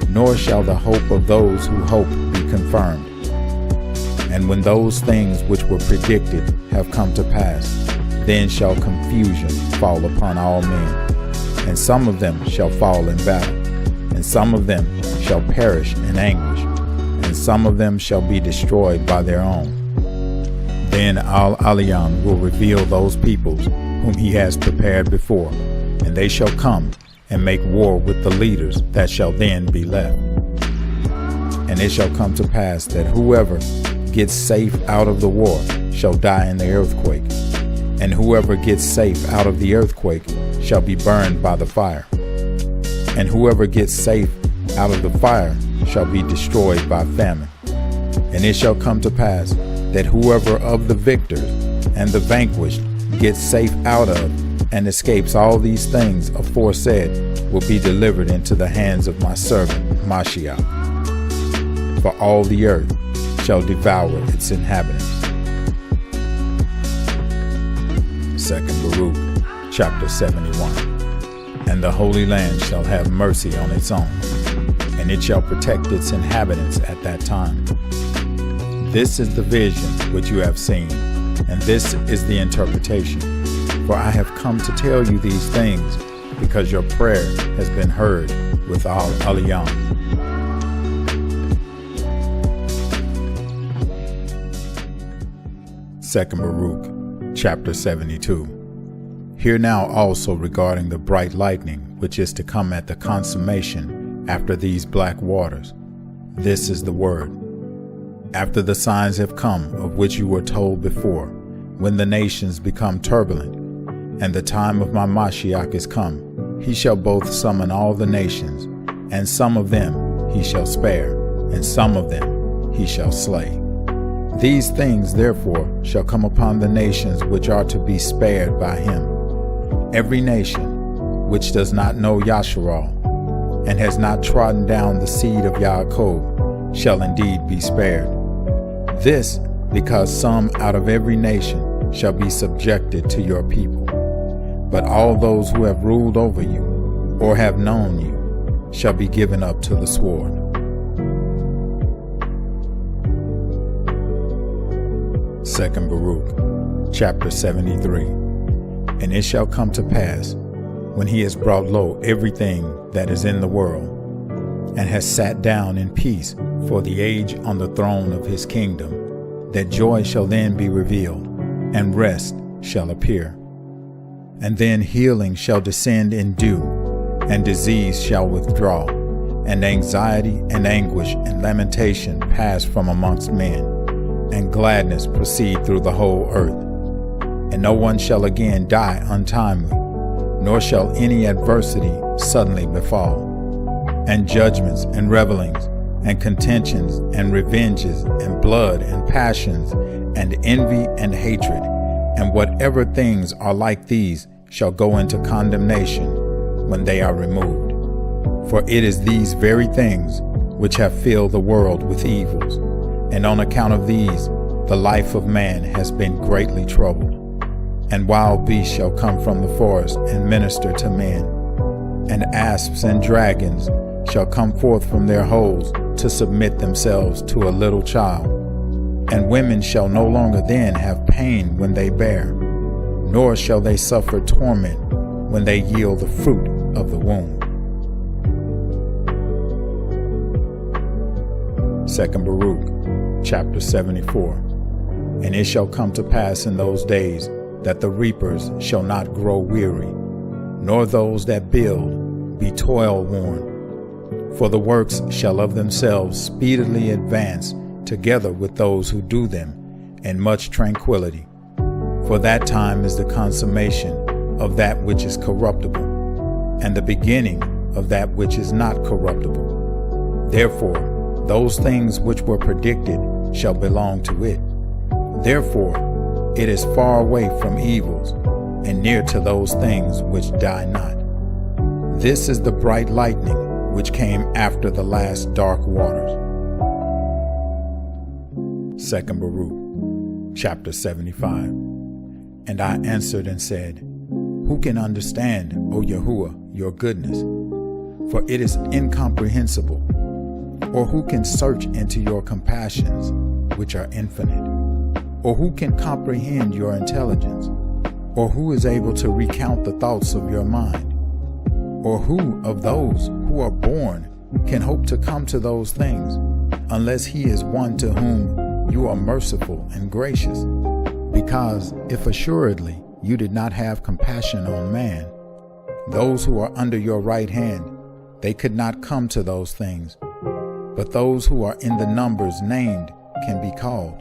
nor shall the hope of those who hope be confirmed. And when those things which were predicted have come to pass, then shall confusion fall upon all men, and some of them shall fall in battle, and some of them shall perish in anguish, and some of them shall be destroyed by their own. Then Al-Alion will reveal those peoples whom he has prepared before, and they shall come and make war with the leaders that shall then be left. And it shall come to pass that whoever gets safe out of the war shall die in the earthquake, and whoever gets safe out of the earthquake shall be burned by the fire, and whoever gets safe out of the fire shall be destroyed by famine. And it shall come to pass that whoever of the victors and the vanquished gets safe out of and escapes all these things aforesaid will be delivered into the hands of my servant Mashiach. for all the earth shall devour its inhabitants. 2 Baruk, chapter 71. And the Holy Land shall have mercy on its own, and it shall protect its inhabitants at that time. This is the vision which you have seen, and this is the interpretation. For I have come to tell you these things, because your prayer has been heard with all aliyam. Second Baruk, chapter 72. Hear now also regarding the bright lightning, which is to come at the consummation after these black waters. This is the word. After the signs have come, of which you were told before, when the nations become turbulent, and the time of my Mashiach is come, he shall both summon all the nations, and some of them he shall spare, and some of them he shall slay. These things therefore shall come upon the nations which are to be spared by him. Every nation which does not know Yasharal, and has not trodden down the seed of Yaakov, shall indeed be spared. This because some out of every nation shall be subjected to your people. But all those who have ruled over you, or have known you, shall be given up to the sword. Second Baruk, chapter 73. And it shall come to pass, when he has brought low everything that is in the world, and has sat down in peace for the age on the throne of his kingdom, that joy shall then be revealed, and rest shall appear. And then healing shall descend in dew, and disease shall withdraw, and anxiety and anguish and lamentation pass from amongst men, and gladness proceed through the whole earth. And no one shall again die untimely, nor shall any adversity suddenly befall. And judgments and revelings, and contentions and revenges, and blood and passions, and envy and hatred, and whatever things are like these shall go into condemnation when they are removed. For it is these very things which have filled the world with evils, and on account of these the life of man has been greatly troubled. And wild beasts shall come from the forest and minister to men, and asps and dragons shall come forth from their holes to submit themselves to a little child. And women shall no longer then have pain when they bear, nor shall they suffer torment when they yield the fruit of the womb. Second Baruk, chapter 74. And it shall come to pass in those days that the reapers shall not grow weary, nor those that build be toil-worn. For the works shall of themselves speedily advance together with those who do them in much tranquility. For that time is the consummation of that which is corruptible, and the beginning of that which is not corruptible. Therefore, those things which were predicted shall belong to it. Therefore, it is far away from evils, and near to those things which die not. This is the bright lightning which came after the last dark waters. Second Baruk, chapter 75. And I answered and said, Who can understand, O Yahuwah, your goodness? For it is incomprehensible. Or who can search into your compassions, which are infinite? Or who can comprehend your intelligence? Or who is able to recount the thoughts of your mind? Or who of those who are born can hope to come to those things, unless he is one to whom you are merciful and gracious? Because if assuredly you did not have compassion on man, those who are under your right hand, they could not come to those things. But those who are in the numbers named can be called.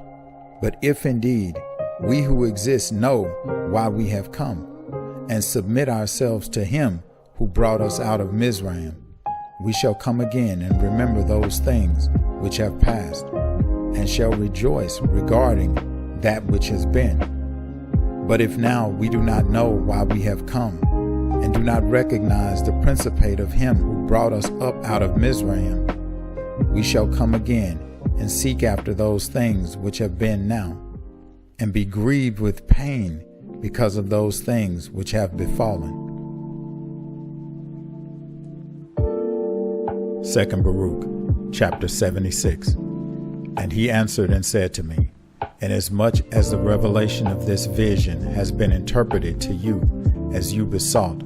But if indeed we who exist know why we have come, and submit ourselves to him who brought us out of Mizraim, we shall come again and remember those things which have passed, and shall rejoice regarding that which has been. But if now we do not know why we have come, and do not recognize the principate of him who brought us up out of Mizraim, we shall come again and seek after those things which have been now, and be grieved with pain because of those things which have befallen. 2 Baruk, chapter 76. And he answered and said to me, Inasmuch as the revelation of this vision has been interpreted to you as you besought,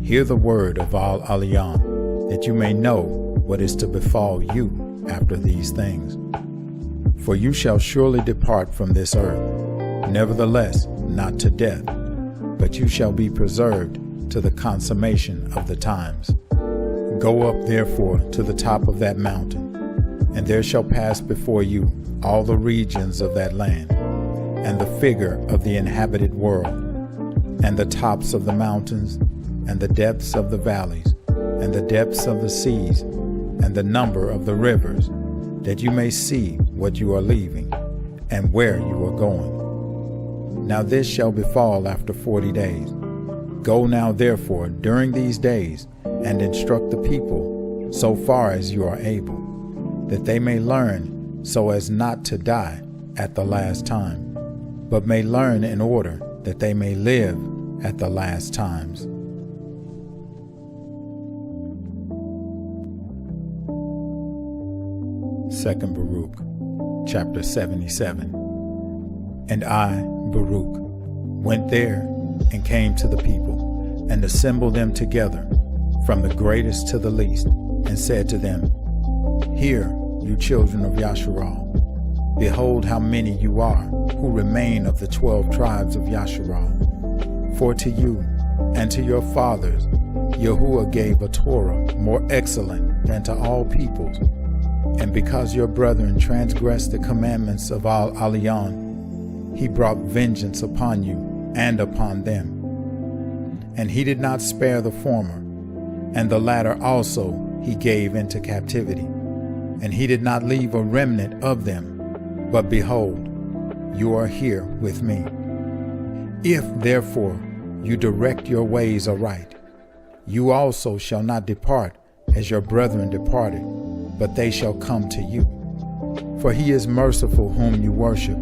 hear the word of Al-Aliyan, that you may know what is to befall you after these things. For you shall surely depart from this earth, nevertheless not to death, but you shall be preserved to the consummation of the times. Go up therefore to the top of that mountain, and there shall pass before you all the regions of that land, and the figure of the inhabited world, and the tops of the mountains, and the depths of the valleys, and the depths of the seas, and the number of the rivers, that you may see what you are leaving, and where you are going. Now this shall befall after 40 days. Go now therefore during these days, and instruct the people so far as you are able, that they may learn so as not to die at the last time, but may learn in order that they may live at the last times. Second Baruk, chapter 77. And I, Baruk, went there and came to the people, and assembled them together, from the greatest to the least, and said to them, Hear, you children of Yasharal, behold how many you are who remain of the 12 tribes of Yasharal. For to you and to your fathers Yahuwah gave a Torah more excellent than to all peoples, and because your brethren transgressed the commandments of Al-Aliyan, he brought vengeance upon you and upon them. And he did not spare the former, and the latter also he gave into captivity. And he did not leave a remnant of them, but behold, you are here with me. If therefore you direct your ways aright, you also shall not depart as your brethren departed, but they shall come to you. For he is merciful whom you worship,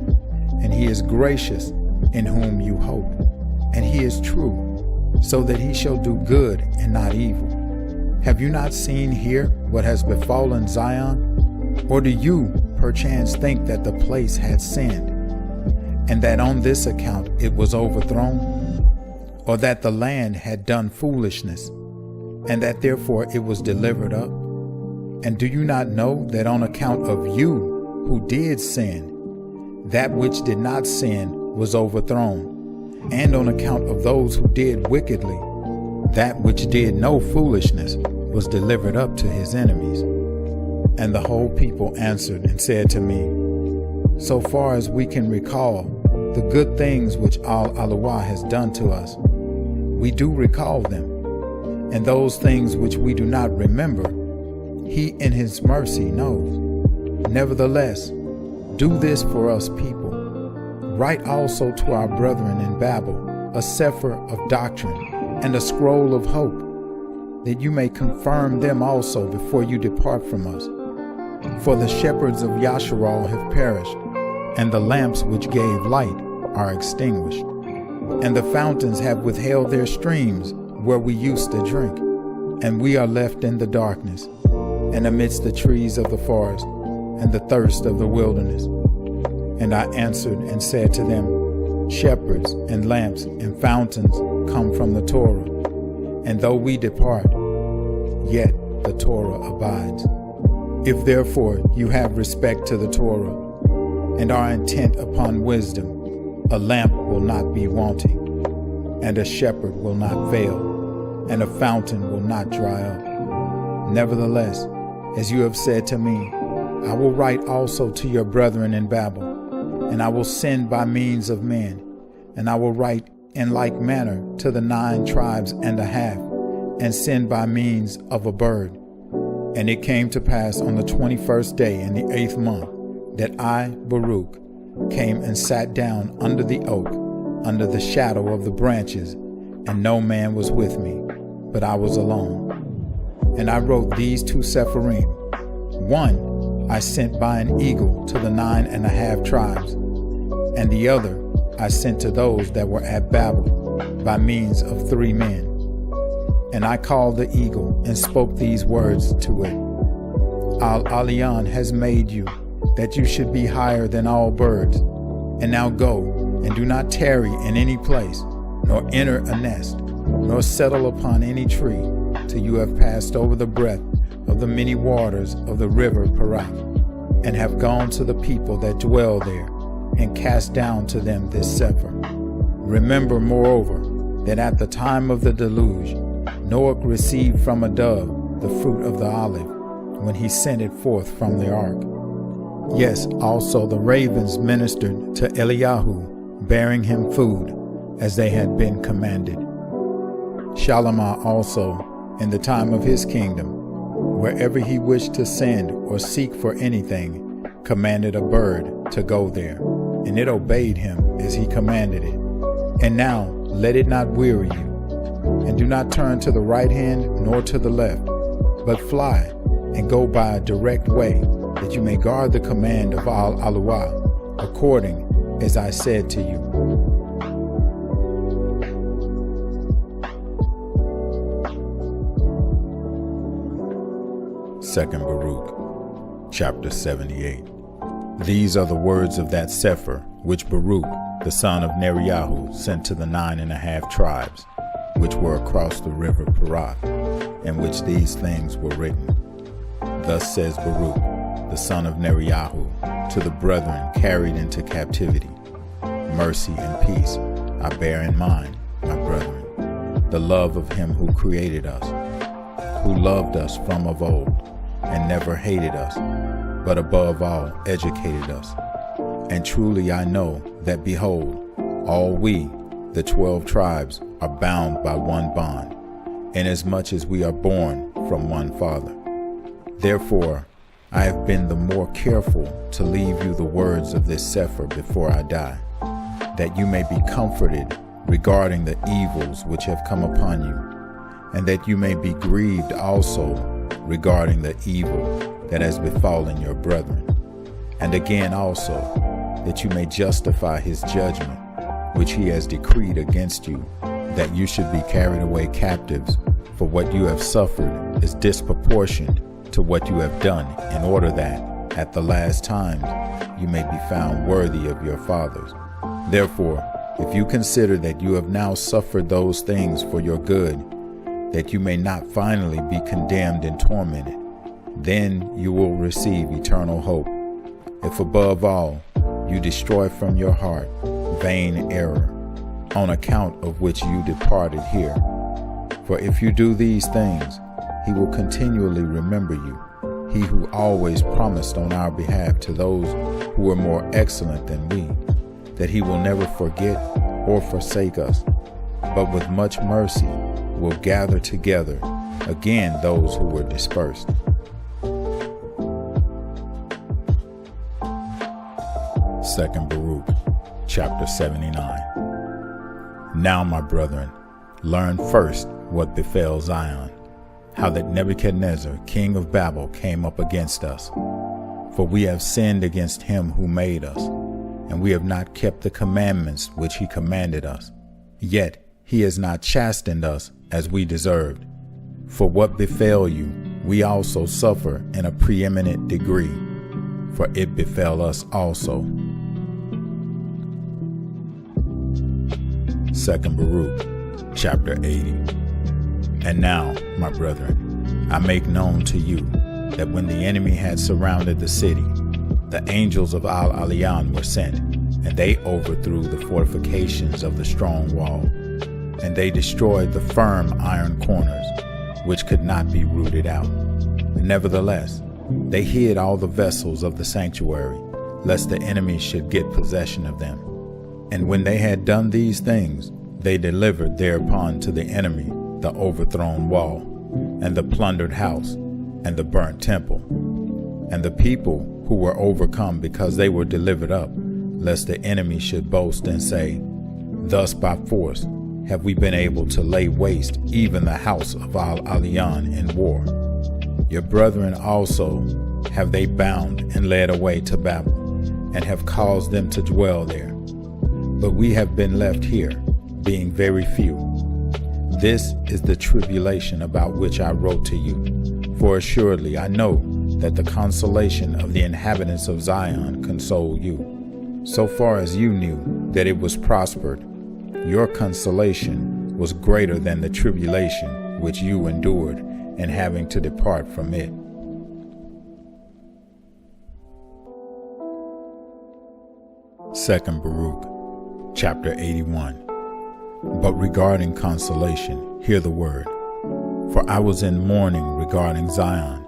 and he is gracious in whom you hope, and he is true, so that he shall do good and not evil. Have you not seen here what has befallen Zion? Or do you perchance think that the place had sinned, and that on this account it was overthrown? Or that the land had done foolishness, and that therefore it was delivered up? And do you not know that on account of you who did sin, that which did not sin was overthrown, and on account of those who did wickedly, that which did no foolishness was delivered up to his enemies? And the whole people answered and said to me, So far as we can recall the good things which Al-Aliyan has done to us, we do recall them, and those things which we do not remember, he in his mercy knows. Nevertheless, do this for us people. Write also to our brethren in Babel a Cepher of doctrine and a scroll of hope, that you may confirm them also before you depart from us. For the shepherds of Yasharal have perished, and the lamps which gave light are extinguished, and the fountains have withheld their streams where we used to drink, and we are left in the darkness, and amidst the trees of the forest, and the thirst of the wilderness. And I answered and said to them, Shepherds and lamps and fountains come from the Torah, and though we depart, yet the Torah abides. If therefore you have respect to the Torah, and are intent upon wisdom, a lamp will not be wanting, and a shepherd will not fail, and a fountain will not dry up. Nevertheless, as you have said to me, I will write also to your brethren in Babel, and I will send by means of men, and I will write in like manner to the 9 tribes and a half, and send by means of a bird. And it came to pass on the 21st day in the 8th month, that I, Baruk, came and sat down under the oak, under the shadow of the branches, and no man was with me, but I was alone. And I wrote these 2 Sepharim, one I sent by an eagle to the 9.5 tribes, and the other I sent to those that were at Babel by means of 3 men. And I called the eagle and spoke these words to it: Al-Alion has made you, that you should be higher than all birds. And now go, and do not tarry in any place, nor enter a nest, nor settle upon any tree, till you have passed over the breadth of the many waters of the river Baruk, and have gone to the people that dwell there, and cast down to them this Cepher. Remember, moreover, that at the time of the deluge, Noah received from a dove the fruit of the olive, when he sent it forth from the ark. Yes, also the ravens ministered to Eliyahu, bearing him food, as they had been commanded. Shalimah also, in the time of his kingdom, wherever he wished to send or seek for anything, commanded a bird to go there, and it obeyed him as he commanded it. And now let it not weary you, and do not turn to the right hand nor to the left, but fly and go by a direct way, that you may guard the command of Al-Aluah, according as I said to you. Second Baruk, chapter 78. These are the words of that Cepher, which Baruk, the son of Neriyahu, sent to the 9.5 tribes, which were across the river Baruk, in which these things were written. Thus says Baruk, the son of Neriyahu, to the brethren carried into captivity: Mercy and peace I bear in mind, my brethren, the love of him who created us, who loved us from of old, and never hated us, but above all educated us. And truly I know that, behold, all we, the 12 tribes, are bound by one bond, inasmuch as we are born from one Father. Therefore I have been the more careful to leave you the words of this Cepher before I die, that you may be comforted regarding the evils which have come upon you, and that you may be grieved also regarding the evil that has befallen your brethren, and again also that you may justify his judgment, which he has decreed against you, that you should be carried away captives, for what you have suffered is disproportioned to what you have done, in order that, at the last times, you may be found worthy of your fathers. Therefore, if you consider that you have now suffered those things for your good, that you may not finally be condemned and tormented, then you will receive eternal hope. If above all, you destroy from your heart vain error, on account of which you departed here. For if you do these things, he will continually remember you, he who always promised on our behalf to those who are more excellent than we, that he will never forget or forsake us, but with much mercy will gather together again those who were dispersed. Second Baruk, chapter 79. Now, my brethren, learn first what befell Zion, how that Nebuchadnezzar, king of Babel, came up against us. For we have sinned against him who made us, and we have not kept the commandments which he commanded us. Yet he has not chastened us as we deserved. For what befell you, we also suffer in a preeminent degree, for it befell us also. Second Baruk, chapter 80. And now, my brethren, I make known to you that when the enemy had surrounded the city, the angels of Al-Alion were sent, and they overthrew the fortifications of the strong wall, and they destroyed the firm iron corners, which could not be rooted out. Nevertheless, they hid all the vessels of the sanctuary, lest the enemy should get possession of them. And when they had done these things, they delivered thereupon to the enemy the overthrown wall, and the plundered house, and the burnt temple. And the people who were overcome because they were delivered up, lest the enemy should boast and say, Thus by force have we been able to lay waste even the house of Al-Alion in war. Your brethren also have they bound and led away to Babel, and have caused them to dwell there. But we have been left here, being very few. This is the tribulation about which I wrote to you. For assuredly I know that the consolation of the inhabitants of Zion console you. So far as you knew that it was prospered, your consolation was greater than the tribulation which you endured in having to depart from it. Second Baruk, chapter 81. But regarding consolation, hear the word. For I was in mourning regarding Zion,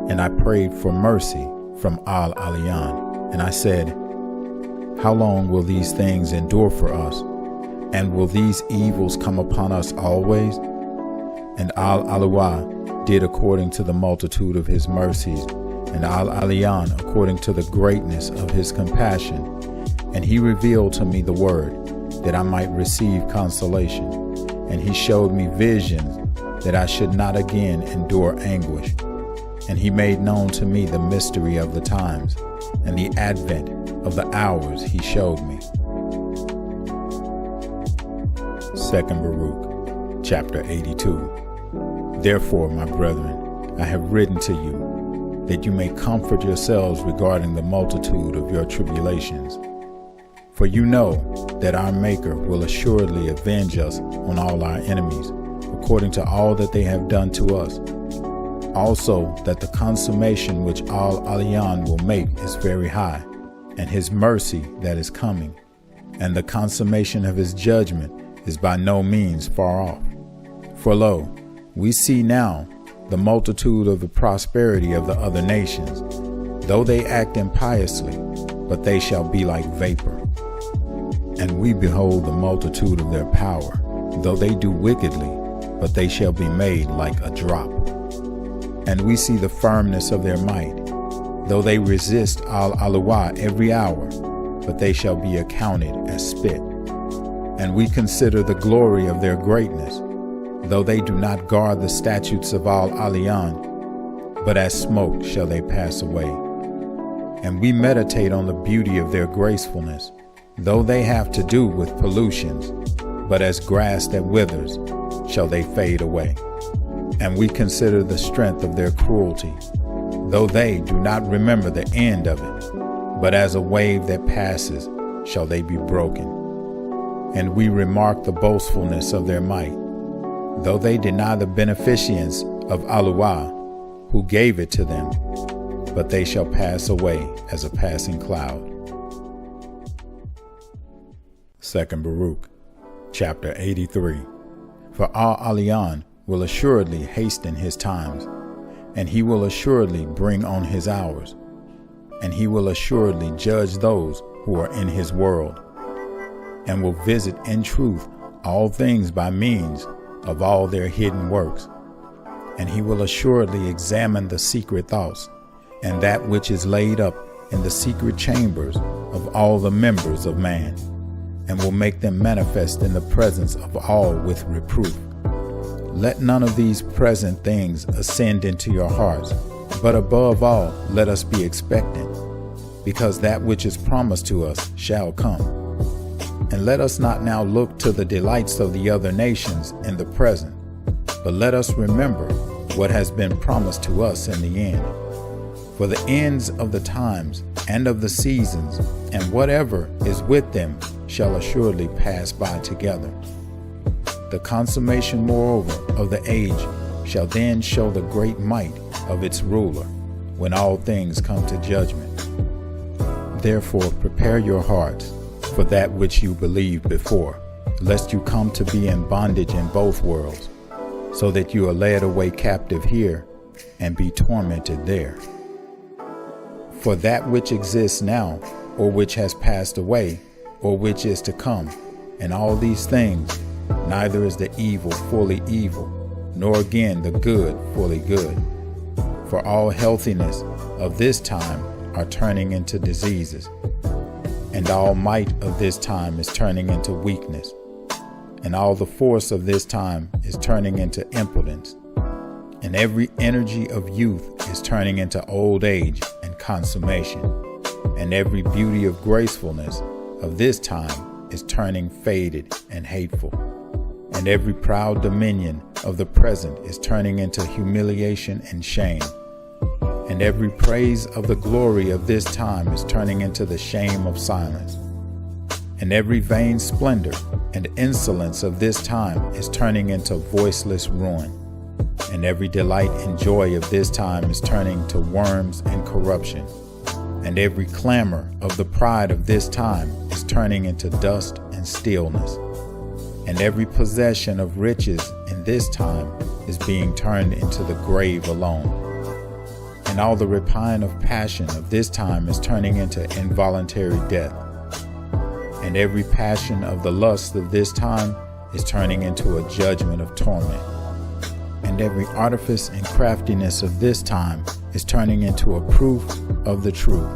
and I prayed for mercy from Al-Aliyan. And I said, how long will these things endure for us? And will these evils come upon us always? And Al-Aliwa did according to the multitude of his mercies, and Al-Aliyan according to the greatness of his compassion. And he revealed to me the word, that I might receive consolation. And he showed me visions, that I should not again endure anguish. And he made known to me the mystery of the times, and the advent of the hours he showed me. Second Baruk, chapter 82. Therefore, my brethren, I have written to you, that you may comfort yourselves regarding the multitude of your tribulations. For you know that our Maker will assuredly avenge us on all our enemies, according to all that they have done to us. Also that the consummation which Al-Aliyan will make is very high, and his mercy that is coming, and the consummation of his judgment is by no means far off. For lo, we see now the multitude of the prosperity of the other nations, though they act impiously, but they shall be like vapor. And we behold the multitude of their power, though they do wickedly, but they shall be made like a drop. And we see the firmness of their might, though they resist Al-Aliwa every hour, but they shall be accounted as spit. And we consider the glory of their greatness, though they do not guard the statutes of Al-Aliyan, but as smoke shall they pass away. And we meditate on the beauty of their gracefulness, though they have to do with pollutions, but as grass that withers, shall they fade away. And we consider the strength of their cruelty, though they do not remember the end of it, but as a wave that passes, shall they be broken. And we remark the boastfulness of their might, though they deny the beneficence of Aluah, who gave it to them, but they shall pass away as a passing cloud. Second Baruk, chapter 83. For Al-Aliyan will assuredly hasten his times, and he will assuredly bring on his hours, and he will assuredly judge those who are in his world, and will visit in truth all things by means of all their hidden works. And he will assuredly examine the secret thoughts, and that which is laid up in the secret chambers of all the members of man, and will make them manifest in the presence of all with reproof. Let none of these present things ascend into your hearts, but above all let us be expectant, because that which is promised to us shall come. And let us not now look to the delights of the other nations in the present, but let us remember what has been promised to us in the end. For the ends of the times and of the seasons, and whatever is with them, shall assuredly pass by together. The consummation, moreover, of the age shall then show the great might of its ruler, when all things come to judgment. Therefore prepare your hearts for that which you believed before, lest you come to be in bondage in both worlds, so that you are led away captive here and be tormented there. For that which exists now, or which has passed away, or which is to come, and all these things, neither is the evil fully evil, nor again the good fully good. For all healthiness of this time are turning into diseases, and all might of this time is turning into weakness, and all the force of this time is turning into impotence. and every energy of youth is turning into old age and consummation, and every beauty of gracefulness of this time is turning faded and hateful, and every proud dominion of the present is turning into humiliation and shame, and every praise of the glory of this time is turning into the shame of silence, and every vain splendor and insolence of this time is turning into voiceless ruin, and every delight and joy of this time is turning to worms and corruption, and every clamor of the pride of this time is turning into dust and stillness, and every possession of riches in this time is being turned into the grave alone, and all the rapine of passion of this time is turning into involuntary death, and every passion of the lust of this time is turning into a judgment of torment, and every artifice and craftiness of this time is turning into a proof of the truth,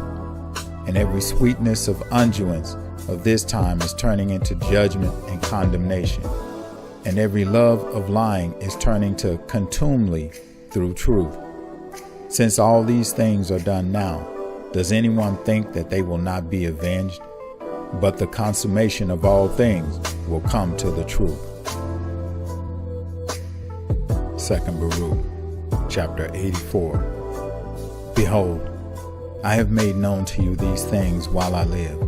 and every sweetness of unguents of this time is turning into judgment and condemnation, and every love of lying is turning to contumely through truth. Since all these things are done now, does anyone think that they will not be avenged? But the consummation of all things will come to the truth. 2 Baruk, chapter 84. Behold, I have made known to you these things while I live.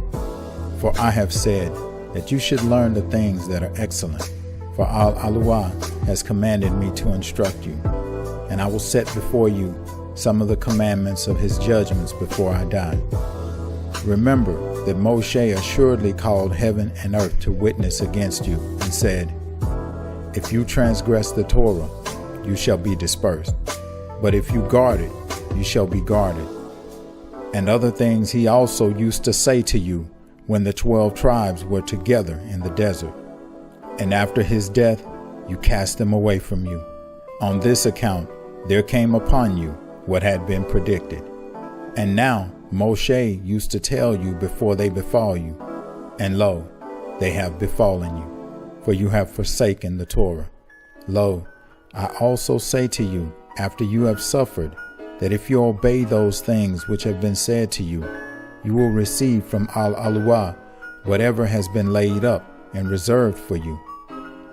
For I have said that you should learn the things that are excellent. For Al-Aluah has commanded me to instruct you, and I will set before you some of the commandments of his judgments before I die. Remember that Moshe assuredly called heaven and earth to witness against you and said, if you transgress the Torah, you shall be dispersed. But if you guard it, you shall be guarded. And other things he also used to say to you when the 12 tribes were together in the desert. And after his death, you cast them away from you. On this account, there came upon you what had been predicted. And now Moshe used to tell you before they befall you, and lo, they have befallen you, for you have forsaken the Torah. Lo, I also say to you, after you have suffered, that if you obey those things which have been said to you, you will receive from Al-Aluah whatever has been laid up and reserved for you.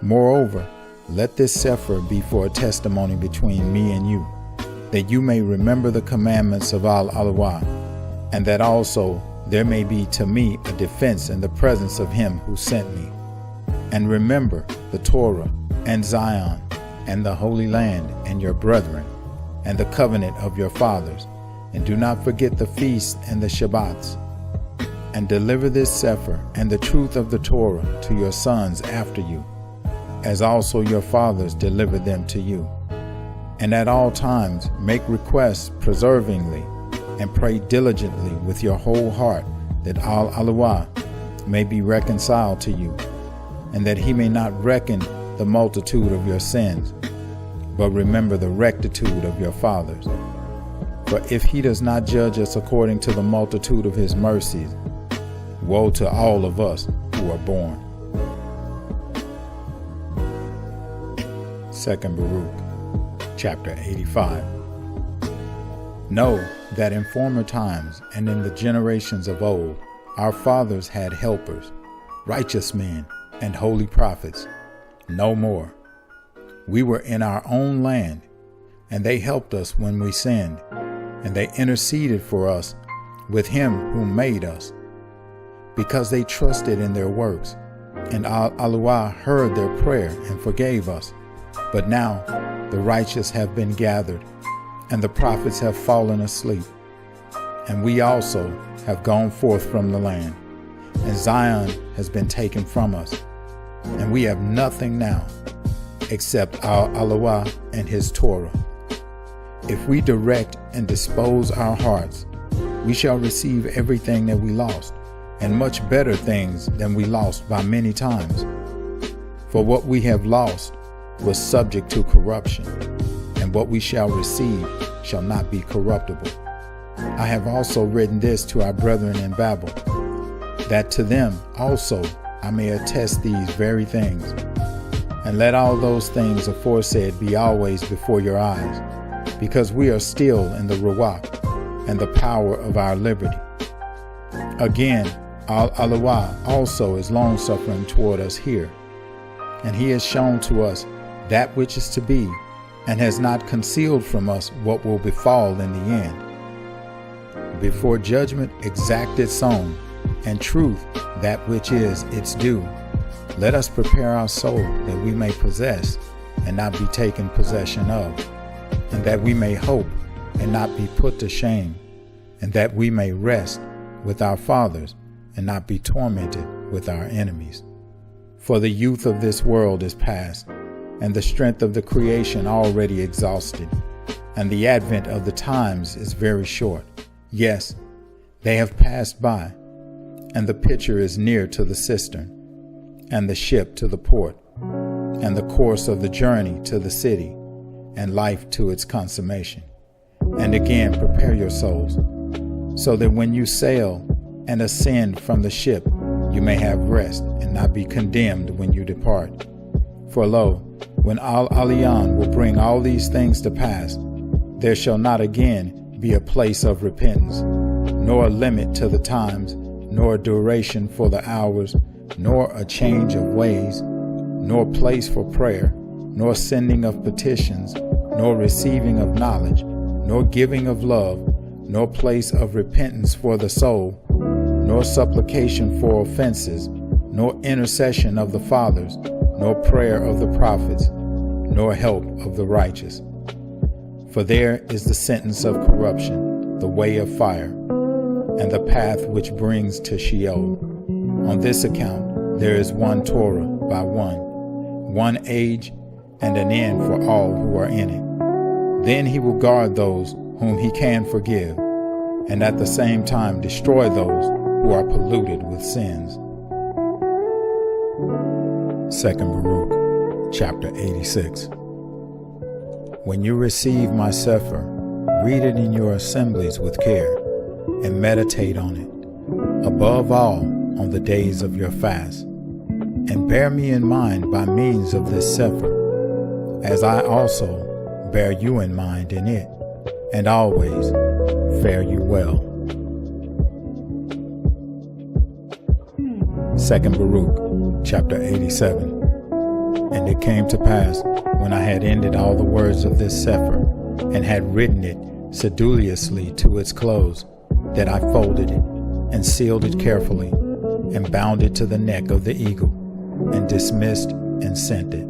Moreover, let this Cepher be for a testimony between me and you, that you may remember the commandments of Al-Aluah, and that also there may be to me a defense in the presence of him who sent me. And remember the Torah and Zion and the Holy Land and your brethren and the covenant of your fathers, and do not forget the feasts and the Shabbats. And deliver this Cepher and the truth of the Torah to your sons after you, as also your fathers delivered them to you. And at all times make requests perseveringly, and pray diligently with your whole heart that Al-Aluah may be reconciled to you, and that he may not reckon the multitude of your sins, but remember the rectitude of your fathers. For if he does not judge us according to the multitude of his mercies, woe to all of us who are born. 2 Baruk, chapter 85. Know that in former times and in the generations of old, our fathers had helpers, righteous men, and holy prophets. No more. We were in our own land, and they helped us when we sinned, and they interceded for us with him who made us, because they trusted in their works, and Al-Aluah heard their prayer and forgave us. But now the righteous have been gathered, and the prophets have fallen asleep, and we also have gone forth from the land, and Zion has been taken from us, and we have nothing now except Al-Aluah and his Torah. If we direct and dispose our hearts, we shall receive everything that we lost, and much better things than we lost by many times. For what we have lost was subject to corruption, and what we shall receive shall not be corruptible. I have also written this to our brethren in Babel, that to them also I may attest these very things. And let all those things aforesaid be always before your eyes, because we are still in the Ruach and the power of our liberty. Again, Al-Alawah also is long-suffering toward us here, and he has shown to us that which is to be, and has not concealed from us what will befall in the end. Before judgment exact its own, and truth that which is its due, let us prepare our soul that we may possess and not be taken possession of, and that we may hope and not be put to shame, and that we may rest with our fathers and not be tormented with our enemies. For the youth of this world is past, and the strength of the creation already exhausted, and the advent of the times is very short. Yes, they have passed by, and the pitcher is near to the cistern, and the ship to the port, and the course of the journey to the city, and life to its consummation. And again prepare your souls, so that when you sail and ascend from the ship, you may have rest and not be condemned when you depart. For lo, when Al-Aliyan will bring all these things to pass, there shall not again be a place of repentance, nor a limit to the times, nor a duration for the hours, nor a change of ways, nor place for prayer, nor sending of petitions, nor receiving of knowledge, nor giving of love, nor place of repentance for the soul, nor supplication for offenses, nor intercession of the fathers, nor prayer of the prophets, nor help of the righteous. For there is the sentence of corruption, the way of fire, and the path which brings to Sheol. On this account there is one Torah by one age, and an end for all who are in it. Then he will guard those whom he can forgive, and at the same time destroy those who are polluted with sins. 2 Baruk, chapter 86. When you receive my Cepher, read it in your assemblies with care, and meditate on it, above all on the days of your fast. And bear me in mind by means of this Cepher, as I also bear you in mind in it, and always fare you well. 2 Baruk, chapter 87. And it came to pass, when I had ended all the words of this Cepher, and had written it sedulously to its close, that I folded it, and sealed it carefully, and bound it to the neck of the eagle, and dismissed and sent it.